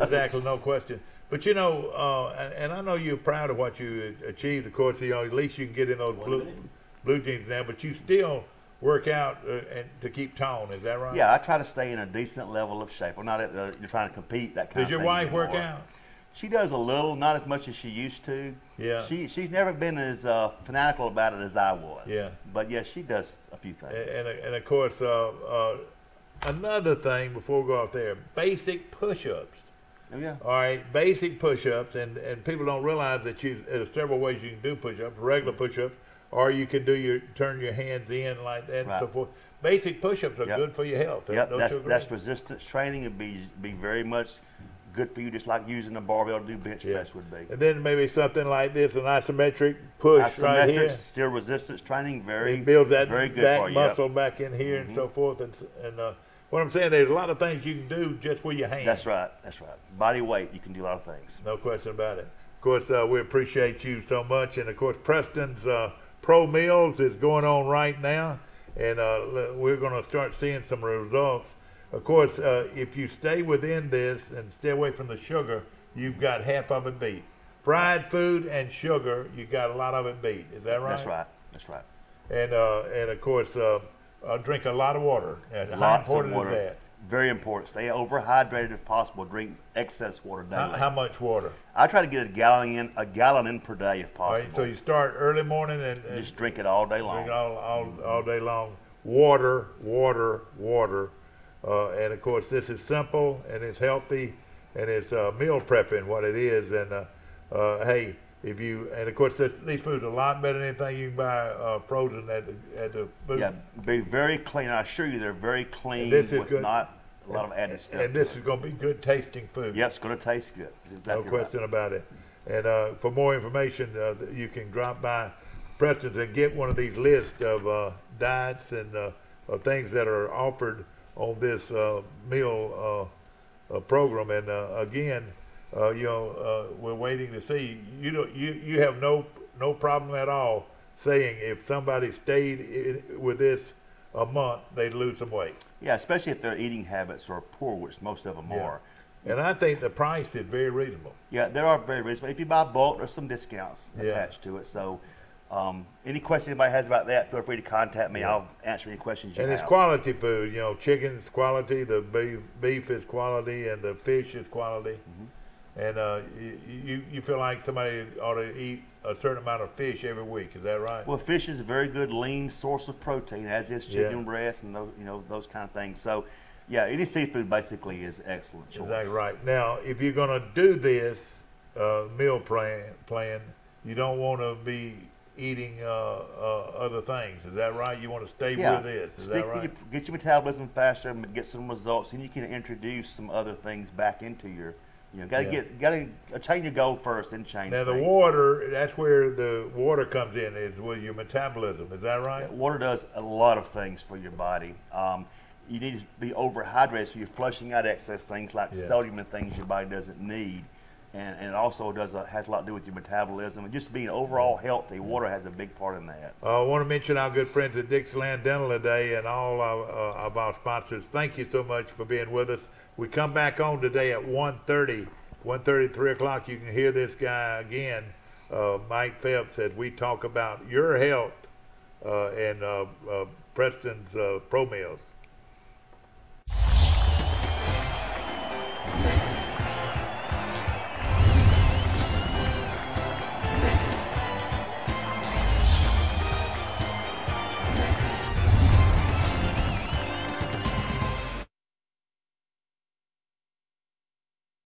Exactly, no question. But you know, and I know you're proud of what you achieved. Of course, you know, at least you can get in those blue jeans now. But you still work out to keep tone. Is that right? Yeah, I try to stay in a decent level of shape. I'm not you're trying to compete that kind of thing. Does your wife anymore. work out? She does a little, not as much as she used to. Yeah. She's never been as fanatical about it as I was. Yeah. But yeah, she does a few things. And of course, another thing before we go off there, basic push-ups. Oh, yeah. All right, basic push-ups, and people don't realize that there's several ways you can do push-ups, regular push-ups, or you can turn your hands in like that and so forth. Basic push-ups are good for your health. Yep, that's resistance training. It'd be very much good for you, just like using a barbell to do bench press would be. And then maybe something like this, an isometric push right here. Still resistance training, it builds that very good back for you. muscle back in here and so forth. And what I'm saying, there's a lot of things you can do just with your hands. That's right. That's right. Body weight, you can do a lot of things. No question about it. Of course, we appreciate you so much. And of course, Preston's Pro Meals is going on right now, and we're going to start seeing some results. Of course, if you stay within this and stay away from the sugar, you've got half of it beat. Fried food and sugar, you got a lot of it beat. Is that right? That's right. That's right. And of course, drink a lot of water. And how important is that? Very important. Stay overhydrated if possible. Drink excess water daily. How much water? I try to get a gallon in per day if possible. All right, so you start early morning and just drink it all day long. Drink all day long. Water, water, water. And of course, this is simple and it's healthy, and it's meal prepping what it is. And hey, and of course, these foods are a lot better than anything you can buy frozen at the food. Yeah, be very clean. I assure you, they're very clean. This is with good. Not a lot of added stuff. And this is going to be good tasting food. Yep, it's going to taste good. Exactly no question about it. And for more information, you can drop by Preston's and get one of these lists of diets and things that are offered on this meal program. And again, we're waiting to see. You have no problem at all saying if somebody stayed with this a month, they'd lose some weight. Yeah, especially if their eating habits are poor, which most of them are. And I think the price is very reasonable. Yeah, they are very reasonable. If you buy bulk, there's some discounts attached to it. So any question anybody has about that, feel free to contact me. I'll answer any questions you have. And it's quality food. You know, chicken's quality, the beef is quality, and the fish is quality. And you feel like somebody ought to eat a certain amount of fish every week. Is that right? Well, fish is a very good lean source of protein, as is chicken breast and those kind of things. So, yeah, any seafood basically is excellent choice. Exactly right. Now, if you're going to do this meal plan, you don't want to be eating other things. Is that right? You want to stay with this. Is that right? Get your metabolism faster and get some results, and you can introduce some other things back into your. Gotta change your goal first and change. Now things. The water, that's where the water comes in, is with your metabolism. Is that right? Water does a lot of things for your body. You need to be overhydrated, so you're flushing out excess things like sodium and things your body doesn't need. And it also has a lot to do with your metabolism and just being overall healthy. Water has a big part in that. I want to mention our good friends at Dixieland Dental today and all of our sponsors. Thank you so much for being with us. We come back on today at 1:30, 3 o'clock. You can hear this guy again, Mike Phelps, as we talk about your health and Preston's Pro Meals.